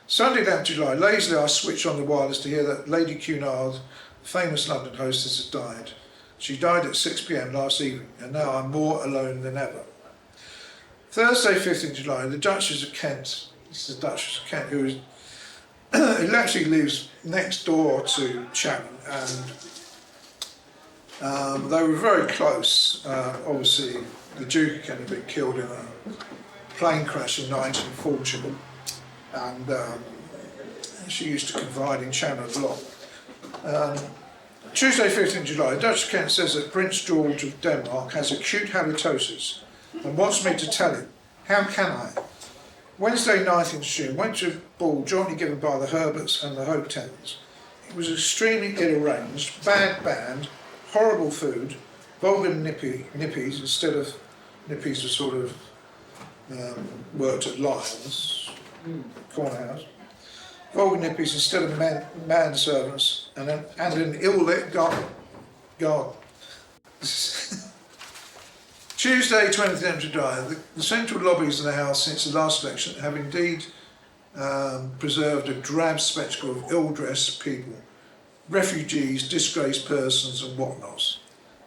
Sunday 11th July, lazily I switched on the wireless to hear that Lady Cunard, famous London hostess, has died. She died at 6 p.m. last evening, and now I'm more alone than ever. Thursday, 15th July, the Duchess of Kent, this is the Duchess of Kent, who is, who actually lives next door to Channon, and they were very close. Obviously, the Duke of Kent had been killed in a plane crash in 1940, and she used to confide in Channon a lot. Tuesday, 15th July, the Duchess of Kent says that Prince George of Denmark has acute halitosis and wants me to tell him. How can I? Wednesday, 19th June, went to a ball jointly given by the Herberts and the Hopetowns. It was extremely ill-arranged, bad band, horrible food, vulgar nippies instead of nippies who sort of worked at Lyons, Cornerhouse. Vulgar nippies instead of manservants and an ill-lit garden. Tuesday, 20th July, the central lobbies of the House since the last election have indeed preserved a drab spectacle of ill-dressed people, refugees, disgraced persons and whatnots.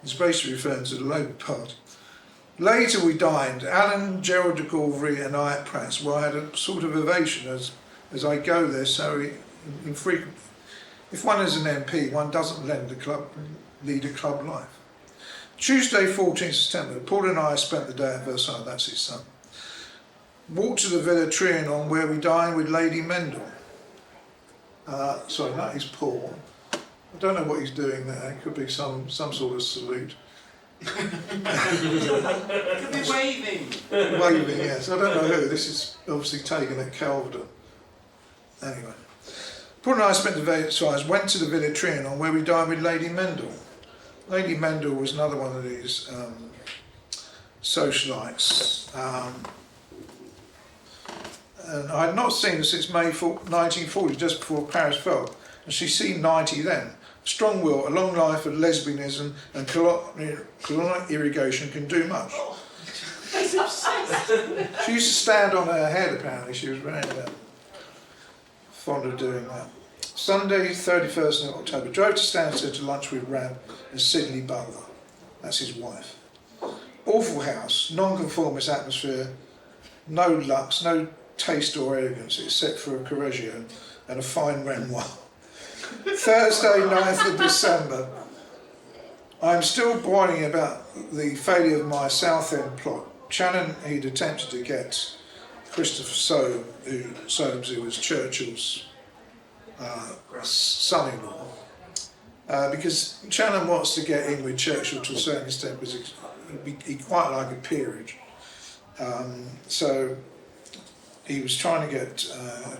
It's basically referring to the Labour Party. Later we dined, Alan, Gerald de Courvey and I at Pratt's, where I had a sort of ovation as I go there so infrequently. If one is an MP, one doesn't lead a club life. Tuesday, 14th September, Paul and I spent the day at Versailles, that's his son. Walked to the Villa Trianon where we dined with Lady Mendel. Sorry, that is Paul. I don't know what he's doing there, it could be some sort of salute. Could be waving. Waving, yes. I don't know who. This is obviously taken at Kelvedon. Anyway. Paul and I spent the Versailles, went to the Villa Trianon where we dined with Lady Mendel. Lady Mendel was another one of these socialites. And I had not seen her since May 1940, just before Paris fell. And she seemed 90 then. Strong will, a long life of lesbianism and colonic irrigation can do much. She used to stand on her head, apparently. She was very fond of doing that. Sunday, 31st of October, drove to Stansted to lunch with RAB and Sidney Butler. That's his wife. Awful house, non-conformist atmosphere, no lux, no taste or elegance except for a Correggio and a fine Renoir. Thursday, 9th of December. I'm still boiling about the failure of my Southend plot. Channon, he'd attempted to get Christopher Soames, who was Churchill's son-in-law, because Channon wants to get in with Churchill to a certain extent because he quite liked a peerage. So he was trying to get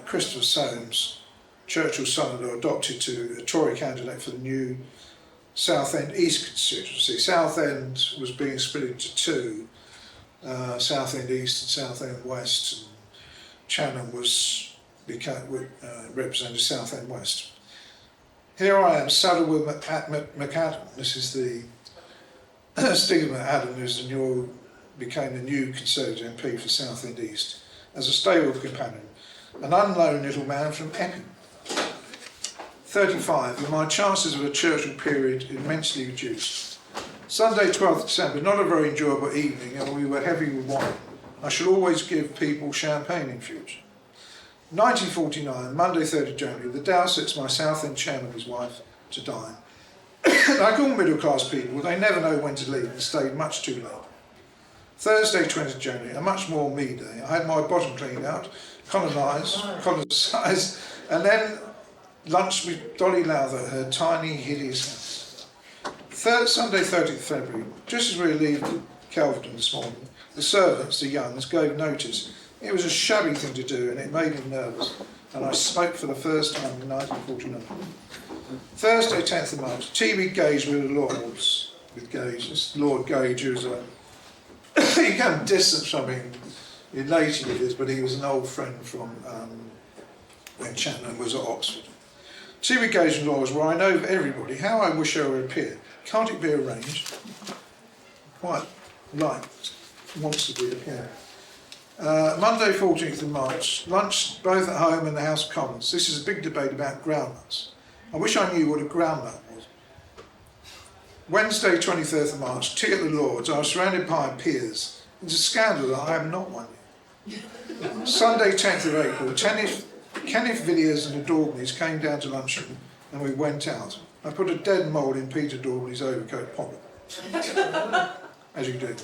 Christopher Soames, Churchill's son-in-law, adopted to a Tory candidate for the new Southend East constituency. Southend was being split into two, Southend East and Southend West, and Channon represented Southend West. Here I am, saddled with McAdam. This is the Stephen McAdam, who became the new Conservative MP for Southend East, as a stable companion, an unknown little man from Epping. 35, and my chances of a Churchill period immensely reduced. Sunday, 12th December, not a very enjoyable evening, and we were heavy with wine. I shall always give people champagne in future. 1949, Monday, 30th January, the Dowsetts, my Southend chairman and his wife, to dine. Like all middle-class people, they never know when to leave and stayed much too late. Thursday, 20th January, a much more me day. I had my bottom cleaned out, colonised, and then lunched with Dolly Lowther at her tiny, hideous house. Sunday, 30th February, just as we leave Kelvedon this morning, the servants, the Youngs, gave notice. It was a shabby thing to do and it made him nervous, and I smoked for the first time in 1949. Thursday, 10th of March, tea with Gage with the Lords, this Lord Gage, who was he came distant from him in later years, but he was an old friend from when Channon was at Oxford. Tea with Gage and Lords, where I know everybody. How I wish I would appear. Can't it be arranged? Quite wants to be here. Monday, 14th of March, lunch both at home and the House of Commons. This is a big debate about groundnuts. I wish I knew what a groundnut was. Wednesday, 23rd of March, tea at the Lords. I was surrounded by peers. It's a scandal that I have not one yet. Sunday 10th of April, Kenneth Villiers and the Daubneys came down to luncheon and we went out. I put a dead mole in Peter Daubney's overcoat pocket, as you do.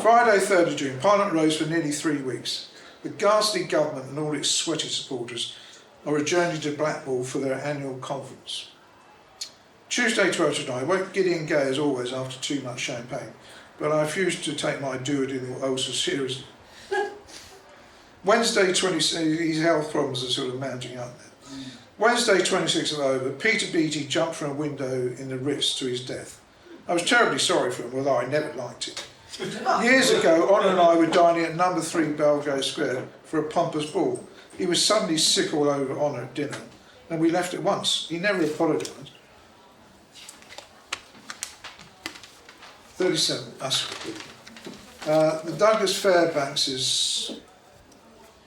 Friday 3rd of June, Parliament rose for nearly 3 weeks. The ghastly government and all its sweaty supporters are adjourned to Blackpool for their annual conference. Tuesday 12th of July, I woke giddy and gay as always after too much champagne, but I refused to take my duodenal ulcer seriously. Wednesday 26th, his health problems are sort of mounting up now. Wednesday 26th of October, Peter Beattie jumped from a window in the Ritz to his death. I was terribly sorry for him, although I never liked it. Years ago, Honor and I were dining at number 3 Belgrave Square for a pompous ball. He was suddenly sick all over Honor at dinner, and we left at once. He never apologised. 37, us. The Douglas Fairbankses,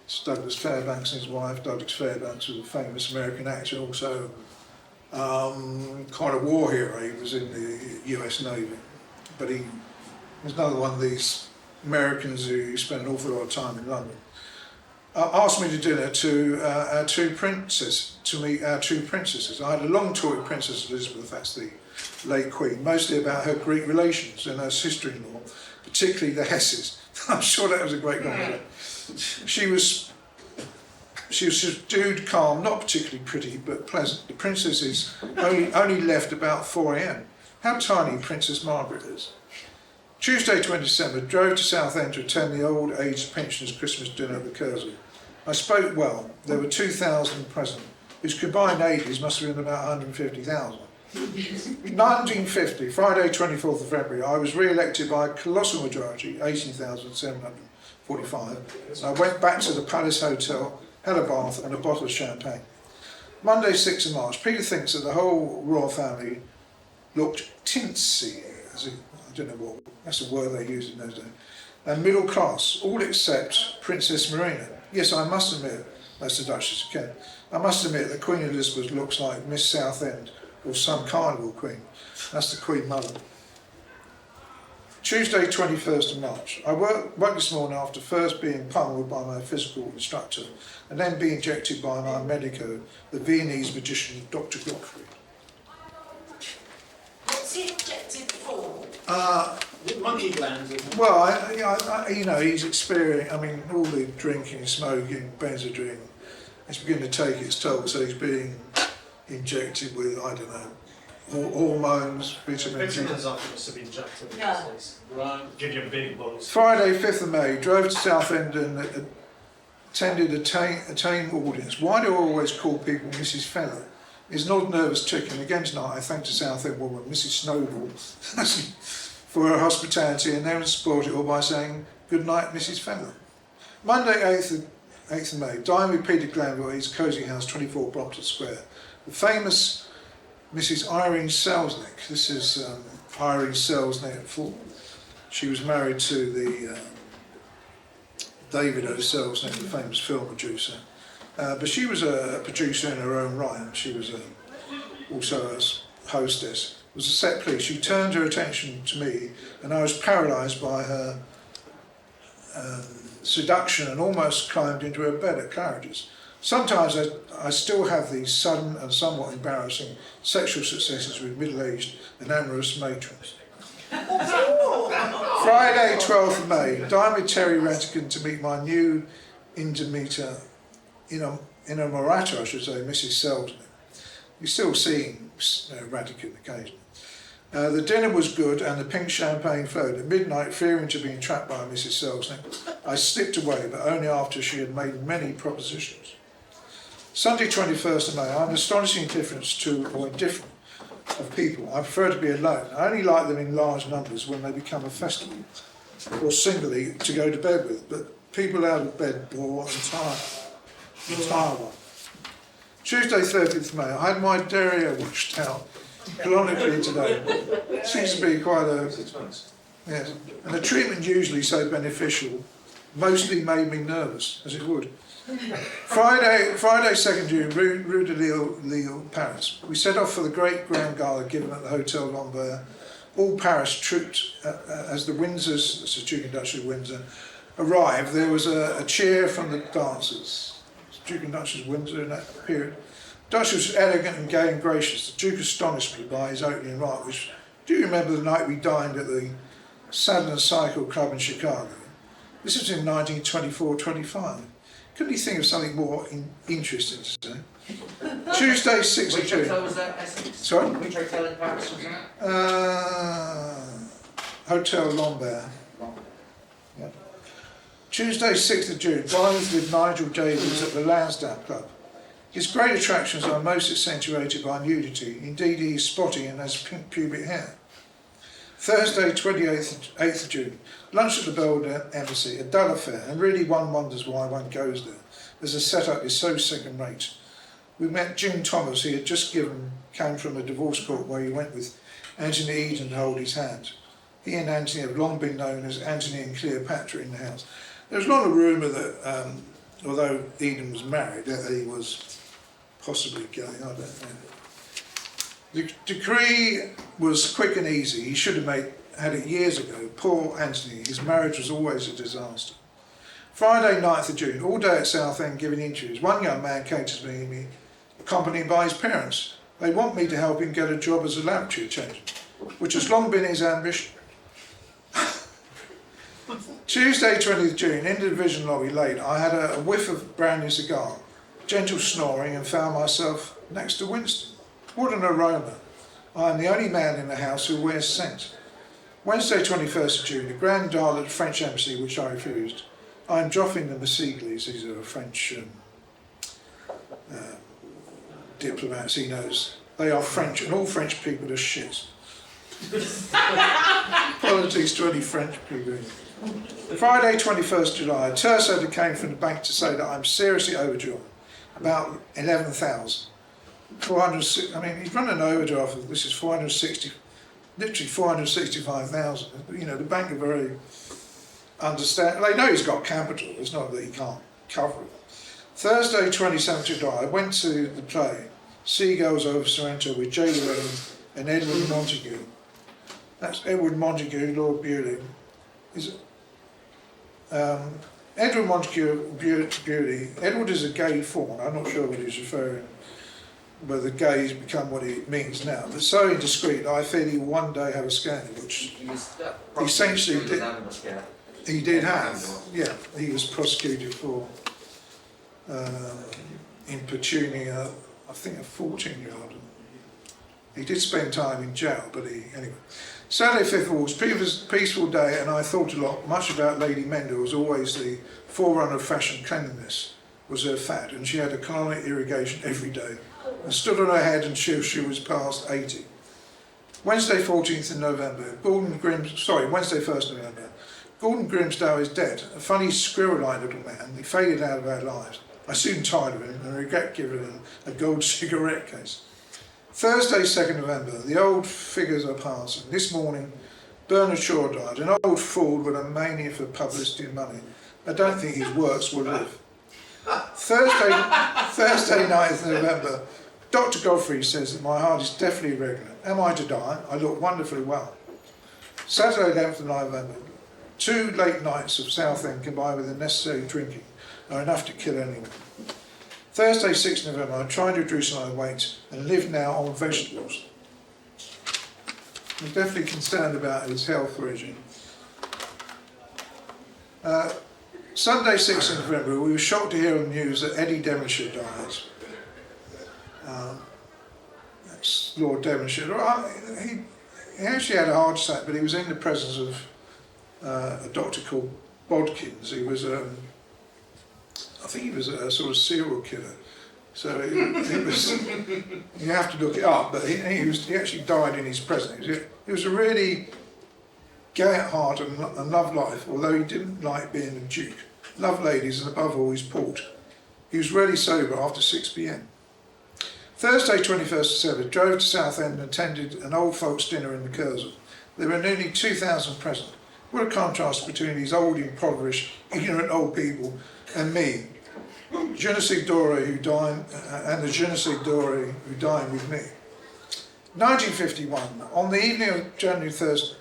it's Douglas Fairbanks and his wife. Douglas Fairbanks was a famous American actor, also kind of war hero. He was in the US Navy, but he was another one of these Americans who spent an awful lot of time in London. Asked me to dinner to our two princesses, to meet our two princesses. I had a long talk with Princess Elizabeth, that's the late Queen, mostly about her Greek relations and her sister-in-law, particularly the Hesses. I'm sure that was a great conversation. She was subdued, calm, not particularly pretty, but pleasant. The princesses only left about 4 a.m. How tiny Princess Margaret is. Tuesday 27th, drove to Southend to attend the Old Age Pensioners' Christmas dinner at the Curzon. I spoke well. There were 2,000 present, whose combined ages must have been about 150,000. 1950, Friday 24th of February, I was re-elected by a colossal majority, 18,745. I went back to the Palace Hotel, had a bath and a bottle of champagne. Monday 6th of March, Peter thinks that the whole royal family looked tinsy, I don't know what, that's a word they used in those days, and middle class, all except Princess Marina. Yes, I must admit, that's the Duchess of Kent, I must admit that Queen Elizabeth looks like Miss Southend or some carnival queen. That's the Queen Mother. Tuesday 21st of March. I woke this morning after first being pummeled by my physical instructor and then being injected by my medico, the Viennese magician Dr. Godfrey. What's he injected for? Monkey glands. Well, I he's experiencing, all the drinking, smoking, benzedrine, it's beginning to take its toll, so he's being injected with, hormones, vitamins. Vitamins are supposed to be injected. Yeah. Right. Give you a big buzz. Friday, 5th of May, drove to Southend and attended a tame audience. Why do I always call people Mrs. Feather? It's not a nervous tick, and again tonight I thanked a Southend woman, Mrs. Snowball, for her hospitality, and then spoiled it all by saying, "Good night, Mrs. Feather." Monday, 8th of May, dined with Peter Glanville at his cosy house, 24 Brompton Square. The famous Mrs. Irene Selznick. This is Irene Selznick at full. She was married to the David O. Selznick, the famous film producer. But she was a producer in her own right. She was also a hostess. It was a set piece. She turned her attention to me, and I was paralysed by her seduction and almost climbed into her bed at Claridge's. Sometimes I still have these sudden and somewhat embarrassing sexual successes with middle-aged and amorous matrons. Friday, 12th of May, dined with Terry Rattigan to meet my new inamorata, I should say, Mrs. Selznick. You're still seeing Rattigan occasionally. The dinner was good and the pink champagne flowed. At midnight, fearing to be entrapped by Mrs. Selznick, I slipped away, but only after she had made many propositions. Sunday 21st of May, I have an astonishing indifference to, or indifferent, of people. I prefer to be alone. I only like them in large numbers when they become a festival, or singly to go to bed with, but people out of bed bore entire one. Tuesday 30th of May, I had my derriere washed out canonically today. Seems to be quite a... 6 months. Yes, and the treatment usually so beneficial mostly made me nervous, as it would. Friday 2nd June, Rue de Lille, Paris. We set off for the great grand gala given at the Hotel Lambert all Paris trooped as the Windsors, that's the Duke and Duchess of Windsor, arrived. There was a cheer from the dancers. Duke and Duchess of Windsor in that period. Duchess was elegant and gay and gracious. The Duke astonished me by his opening remark, which, do you remember the night we dined at the Saddle and Cycle Club in Chicago? This was in 1924-25. Couldn't he think of something more interesting to say? Tuesday, 6th of Which June. hotel was that, Essex? Sorry? Which hotel in Paris was that? Hotel Lambert. Yeah. Tuesday, 6th of June. Dined with Nigel Davies at the Lansdowne Club. His great attractions are most accentuated by nudity. Indeed, he is spotty and has pink pubic hair. Thursday, 8th of June. Lunch at the Belgian Embassy, a dull affair, and really one wonders why one goes there, as the setup is so second rate. We met June Thomas, he had just came from a divorce court where he went with Anthony Eden to hold his hand. He and Anthony have long been known as Anthony and Cleopatra in the house. There was a lot of rumour that, although Eden was married, that he was possibly gay, I don't know. The decree was quick and easy. He should have had it years ago. Poor Anthony, his marriage was always a disaster. Friday, 9th of June, all day at Southend giving interviews. One young man came to me, accompanied by his parents. They want me to help him get a job as a laboratory attendant, which has long been his ambition. Tuesday, 20th of June, in the division lobby late, I had a whiff of brandy cigar, gentle snoring, and found myself next to Winston. What an aroma. I am the only man in the house who wears scent. Wednesday, 21st of June, the Grand Dial at the French Embassy, which I refused. I am dropping the misuse, these are French diplomats, he knows. They are French, and all French people are shit. Apologies to any French people. Friday, 21st July, a terse letter came from the bank to say that I'm seriously overdue, about 11,000. 400. I mean, he's run an overdraft of this is 460, literally 465,000. You know, the bank are very understand. They know he's got capital. It's not that he can't cover it. Thursday, 27th July, I went to the play Seagulls over Sorrento with J. Llewellyn and Edward Montague. That's Edward Montague, Lord Bewley. Edward Montague Bewley. Edward is a gay faun. I'm not sure what he's referring. Whether gay has become what it means now, but so indiscreet, I fear he will one day have a scandal, which essentially he did have. Yeah, he was prosecuted for importuning I think a 14-year-old. He did spend time in jail, but anyway. Saturday, 5th of August, peaceful day, and I thought a lot, much about Lady Mendel, was always the forerunner of fashion. Cleanliness was her fad, and she had a colonic irrigation every day. And stood on her head until she was past 80. Wednesday, 14th of November, Wednesday, 1st of November. Gordon Grimsdale is dead, a funny squirrel-like little man. He faded out of our lives. I soon tired of him and regret giving him a gold cigarette case. Thursday, 2nd November, the old figures are passing. This morning, Bernard Shaw died, an old fool with a mania for publicity and money. I don't think his works will live. Thursday, 9th of November, Dr. Godfrey says that my heart is definitely irregular. Am I to die? I look wonderfully well. Saturday, 11th of November, 2 late nights of Southend combined with the necessary drinking are enough to kill anyone. Thursday, 6th of November, I'm trying to reduce my weight and live now on vegetables. I'm definitely concerned about his health regime. Sunday, 6th of November, we were shocked to hear on the news that Eddie Devonshire died. That's Lord Devonshire. He actually had a heart attack, but he was in the presence of a doctor called Bodkins. He was, I think he was a sort of serial killer. So it was, you have to look it up, but he actually died in his presence. He was a really gay at heart and loved life, although he didn't like being a duke. Loved ladies and above all his port. He was really sober after 6 p.m. Thursday, 21st of September, drove to Southend and attended an old folks' dinner in the Curzon. There were nearly 2,000 present. What a contrast between these old, impoverished, ignorant old people and me. Je ne sais doré who dined, and the je ne sais doré who dined with me. 1951, on the evening of January 31st,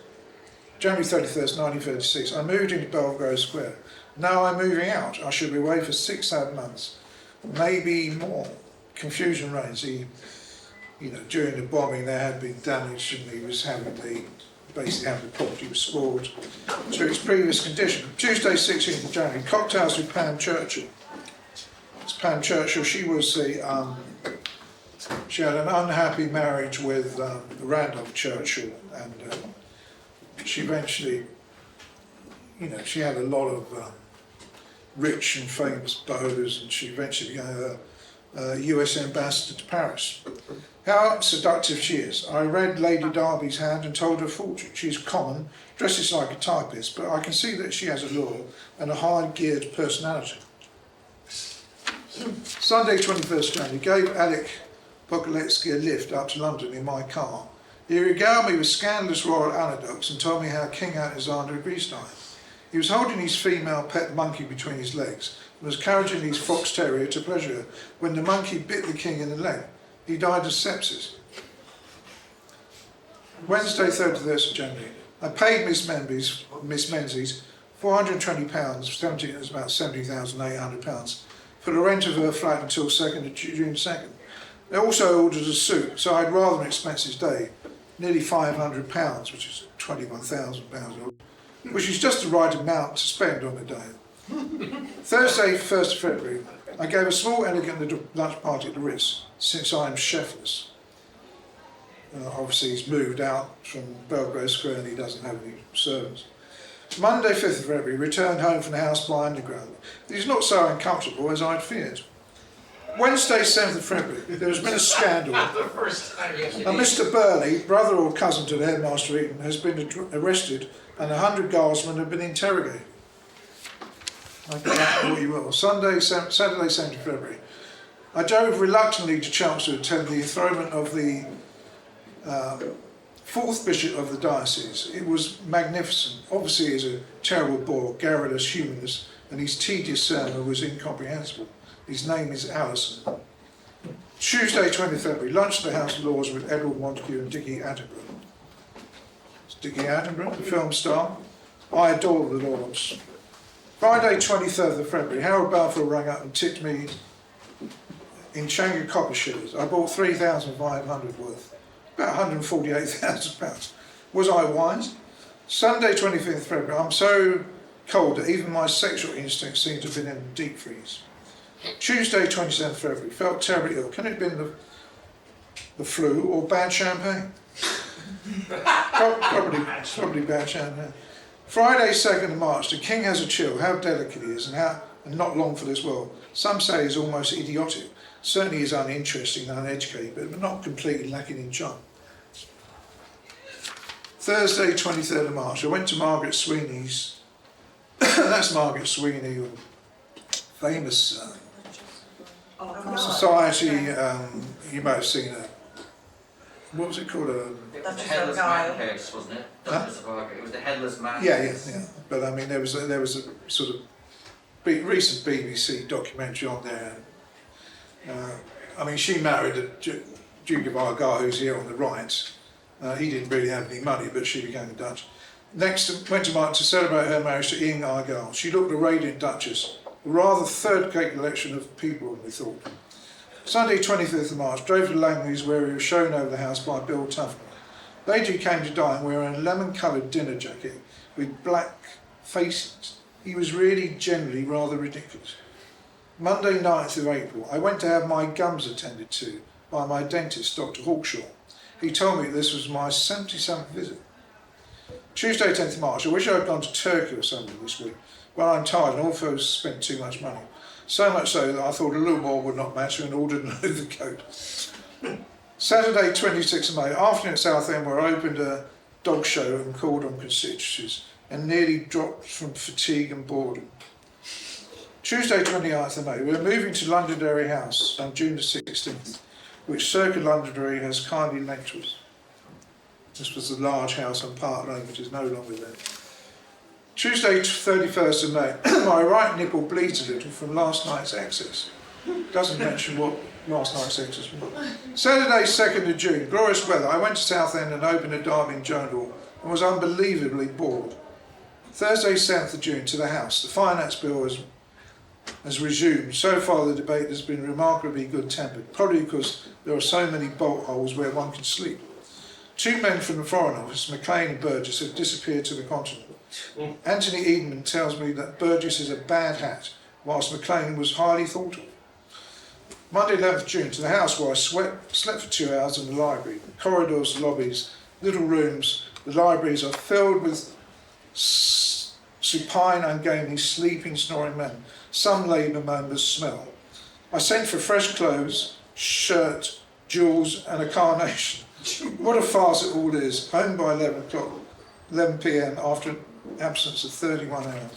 1936, I moved into Belgrave Square. Now I'm moving out. I should be away for 6 months, maybe more. Confusion reigns. During the bombing there had been damage and he was basically having the property restored to its previous condition. Tuesday 16th of January, cocktails with Pam Churchill. It's Pam Churchill, she had an unhappy marriage with Randolph Churchill, and she eventually, she had a lot of rich and famous beaux, and she eventually became a US ambassador to Paris. How seductive she is. I read Lady Derby's hand and told her fortune. She's common, dresses like a typist, but I can see that she has a lure and a high-geared personality. Sunday 21st January, gave Alec Pokoletsky a lift up to London in my car. He regaled me with scandalous royal anecdotes and told me how King Alexander had reached him. He was holding his female pet monkey between his legs and was encouraging his fox terrier to pleasure her when the monkey bit the king in the leg. He died of sepsis. Wednesday 31st of January, I paid Miss Menzies £420, it was about £70,800, for the rent of her flat until June 2nd. They also ordered a suit, so I had rather an expensive day, nearly £500, which is £21,000, which is just the right amount to spend on a day. Thursday 1st of February, I gave a small elegant lunch party at the Ritz, since I am chefless. Obviously he's moved out from Belgrave Square and he doesn't have any servants. Monday 5th of February, returned home from the house by underground. It is not so uncomfortable as I'd feared. Wednesday 7th of February, there has been a scandal. Mr. Burley, brother or cousin to the headmaster Eton, has been arrested and 100 guardsmen have been interrogated. What you will. Saturday 7th of February, I drove reluctantly to Chelmsford to attend the enthronement of the fourth bishop of the diocese. It was magnificent. Obviously he's a terrible bore, garrulous humanist, and his tedious sermon was incomprehensible. His name is Alison. Tuesday 20th February, lunch at the House of Lords with Edward Montague and Dickie Attenborough. It's Dickie Attenborough, the film star. I adore the Lords. Friday 23rd of February, Harold Balfour rang up and tipped me in Changa copper shillings. I bought 3,500 worth, about £148,000. Was I wise? Sunday 25th of February, I'm so cold that even my sexual instincts seem to have been in a deep freeze. Tuesday 27th February, felt terribly ill. Can it have been the flu or bad champagne? Probably bad champagne. Friday 2nd of March, the King has a chill, how delicate he is and not long for this world. Some say he's almost idiotic. Certainly he's uninteresting and uneducated, but not completely lacking in charm. Thursday 23rd of March, I went to Margaret Sweeney's, that's Margaret Sweeney, famous society, you might have seen her. What was it called? It was the Headless Man case, wasn't it? It was the Headless Man case. Yeah. But I mean, there was a sort of recent BBC documentary on there. I mean, she married the Duke of Argyll, who's here on the right. He didn't really have any money, but she became a Dutch. Next, went to Mark to celebrate her marriage to Ian Argyll. She looked a radiant Duchess. A rather third-rate collection of people, we thought. Sunday 25th of March, drove to Langley's where he was shown over the house by Bill Tufnell. Later he came to dine wearing a lemon-coloured dinner jacket with black facings. He was really generally rather ridiculous. Monday 9th of April, I went to have my gums attended to by my dentist, Dr. Hawkshaw. He told me this was my 77th visit. Tuesday 10th of March, I wish I had gone to Turkey or something this week. Well, I'm tired and also spent too much money. So much so that I thought a little more would not matter and ordered an overcoat. Saturday 26th of May, afternoon at Southend, where I opened a dog show and called on constituencies and nearly dropped from fatigue and boredom. Tuesday 29th of May, we are moving to Londonderry House on June the 16th, which Circuit Londonderry has kindly lent to us. This was the large house on Park Lane, which is no longer there. Tuesday 31st of May, my right nipple bleeds a little from last night's excess. Doesn't mention what last night's extras were. Saturday, 2nd of June, glorious weather. I went to Southend and opened a Derby Journal and was unbelievably bored. Thursday, 7th of June, to the House. The finance bill has resumed. So far the debate has been remarkably good-tempered, probably because there are so many bolt holes where one can sleep. 2 men from the Foreign Office, Maclean and Burgess, have disappeared to the continent. Anthony Edenman tells me that Burgess is a bad hat, whilst Maclean was highly thought of. Monday 11th June, to the House, where I slept for 2 hours in the library. The corridors, lobbies, little rooms, the libraries are filled with supine, ungainly, sleeping, snoring men. Some Labour members smell. I sent for fresh clothes, shirt, jewels and a carnation. What a farce it all is. Home by 11 p.m. after an absence of 31 hours.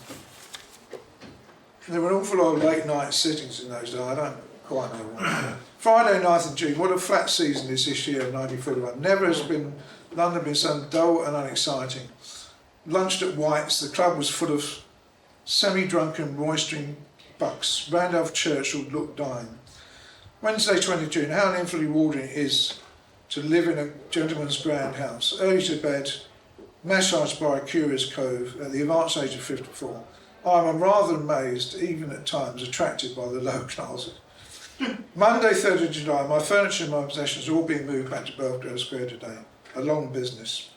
There were an awful lot of late night sittings in those days. I don't quite know why. Friday 9th of June. What a flat season is this year of 1941. Never has London been so dull and unexciting. Lunched at White's. The club was full of semi-drunken, roistering bucks. Randolph Churchill looked dying. Wednesday 20 June. How infinitely rewarding it is to live in a gentleman's grand house. Early to bed, massaged by a curious cove at the advanced age of 54. I am rather amazed, even at times attracted by the low classes. Monday 3rd of July. My furniture and my possessions are all being moved back to Belvedere Square today. A long business.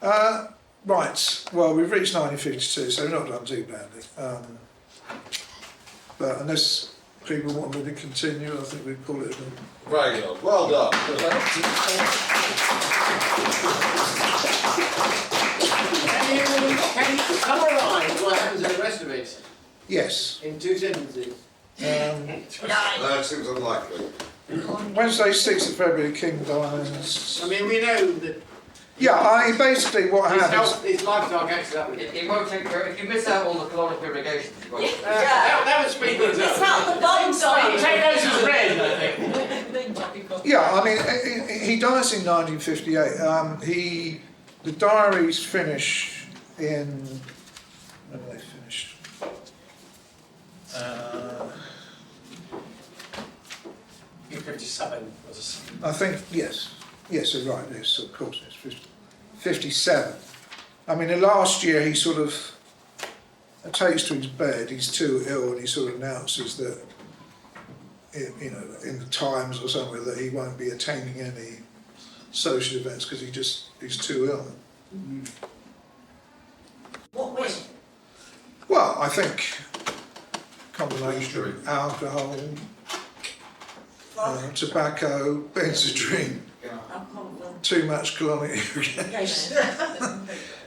Right, well, we've reached 1952, so we've not done too badly. But unless people want me to continue, I think we'd call it a... Very good. Well done. Can you summarise what happens in the rest of it Yes. in 2 sentences? That seems unlikely. Wednesday, 6th of February, King Diamonds. I mean, we know that Yeah, basically what his happens... health, his lifestyle catches up with it. It won't take, if you miss out on the caloric irrigation, you won't. That would speed things It's up. not the bottom side. Take those as read, I think. Yeah, I mean, he dies in 1958. The Diaries finish in... When are they finished? In 57 was. I think, yes, you're right, yes, of course, it's 57. I mean, the last year he sort of takes to his bed, he's too ill, and he sort of announces that, you know, in the Times or somewhere, that he won't be attending any social events because he's too ill. What way? Well, I think combination of alcohol, tobacco, benzedrine, too much colonic irrigation.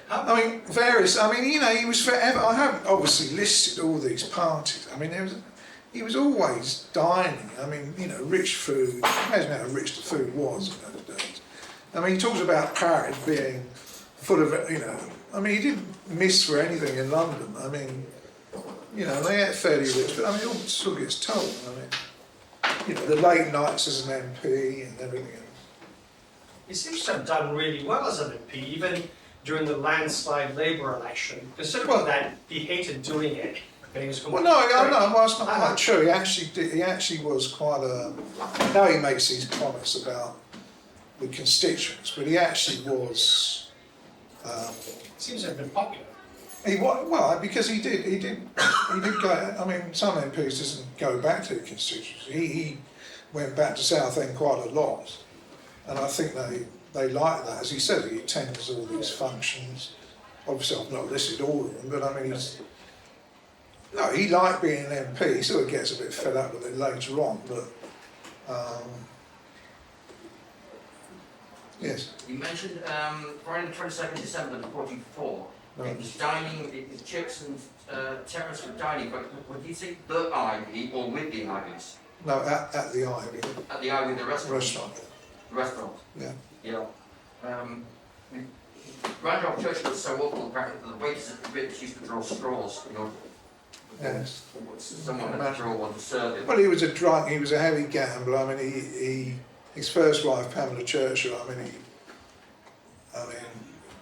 I mean, various. I mean, you know, he was forever. I haven't obviously listed all these parties. I mean, he was always dining. I mean, you know, rich food. Imagine how rich the food was in those days. I mean, he talks about Paris being full of, you know. I mean, he didn't miss for anything in London. I mean, you know, they ate fairly rich, but I mean, it all sort of gets told. I mean, you know, the late nights as an MP and everything else. He seems to have done really well as an MP, even during the landslide Labour election. Considering that he hated doing it, but he was. Well, no, well, it's not quite true. He actually did. He actually was quite a. Now he makes these comments about the constituents, but he actually was. Seems to have been popular. He well because he did go. I mean, some MPs doesn't go back to the constituency. He went back to Southend quite a lot, and I think they like that. As he said, he attends all these functions. Obviously, I've not listed all of them, but I mean, he liked being an MP. He sort of gets a bit fed up with it later on, but yes. You mentioned Friday the 22nd December 1944. Right. It was dining, it was Chips and Terence were dining, but would you say the Ivy or with the Ivies? No, at the Ivy. At the Ivy, the restaurant? Restaurant. Yeah. Yeah. Randolph Churchill was so awful, apparently the waiters at the Ritz used to draw straws in order Yes. someone had to draw one to serve it. Well, he was a drunk. He was a heavy gambler. I mean, his first wife, Pamela Churchill. I mean,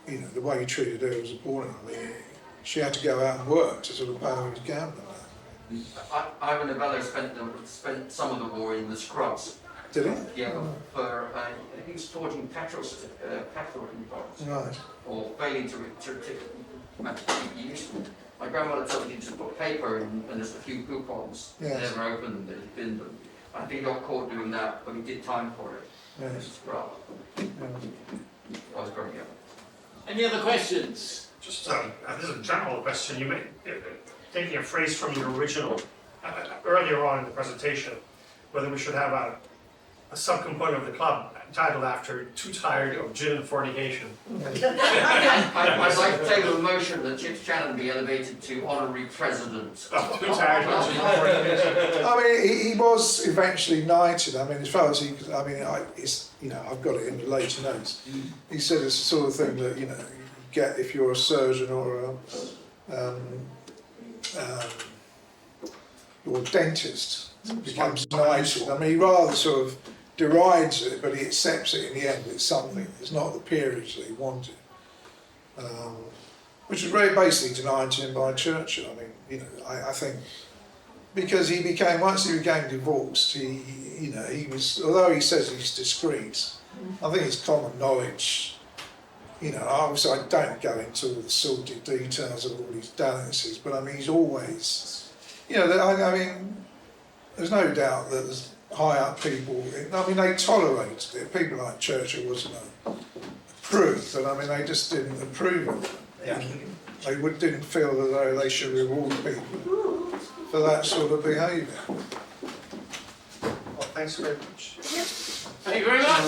you know, the way he treated her was appalling. I mean, she had to go out and work to sort of pay his gambling. Ivan Novello spent some of the war in the scrubs. Did he? Yeah, for he was forging petrol bottles. Right. Or failing to use them. My grandmother told me to put paper in and just a few coupons. Yes. Never opened them, they binned them. I think he got caught doing that, but he did time for it. Yes. Scrub. I was growing up. Any other questions? Just this is a general question. You may taking a phrase from your original earlier on in the presentation, whether we should have a subcomponent of the club titled after "Too Tired of Gin and Fornication." I'd like to table a motion that Chips Channon be elevated to honorary president. Too tired of gin and fornication. I mean, he was eventually knighted. I mean, as far as he could, I mean, it's, you know, I've got it in the later notes. He said it's the sort of thing that, you know, you get if you're a surgeon or your dentist becomes knighted. I mean, he rather sort of derides it, but he accepts it in the end. It's something. It's not the peerage that he wanted, which was very basically denied to him by Churchill. I mean, you know, I think because he became, once he became divorced, you know, he was, although he says he's discreet, I think it's common knowledge. You know, obviously I don't go into all the sordid details of all his dalliances, but I mean, he's always, you know, I mean, there's no doubt that there's high up people, I mean, they tolerated it. People like Churchill wasn't a prude, but I mean, they just didn't approve of it. Yeah. They didn't feel as though they should reward people for that sort of behaviour. Well, thanks very much. Thank you very much.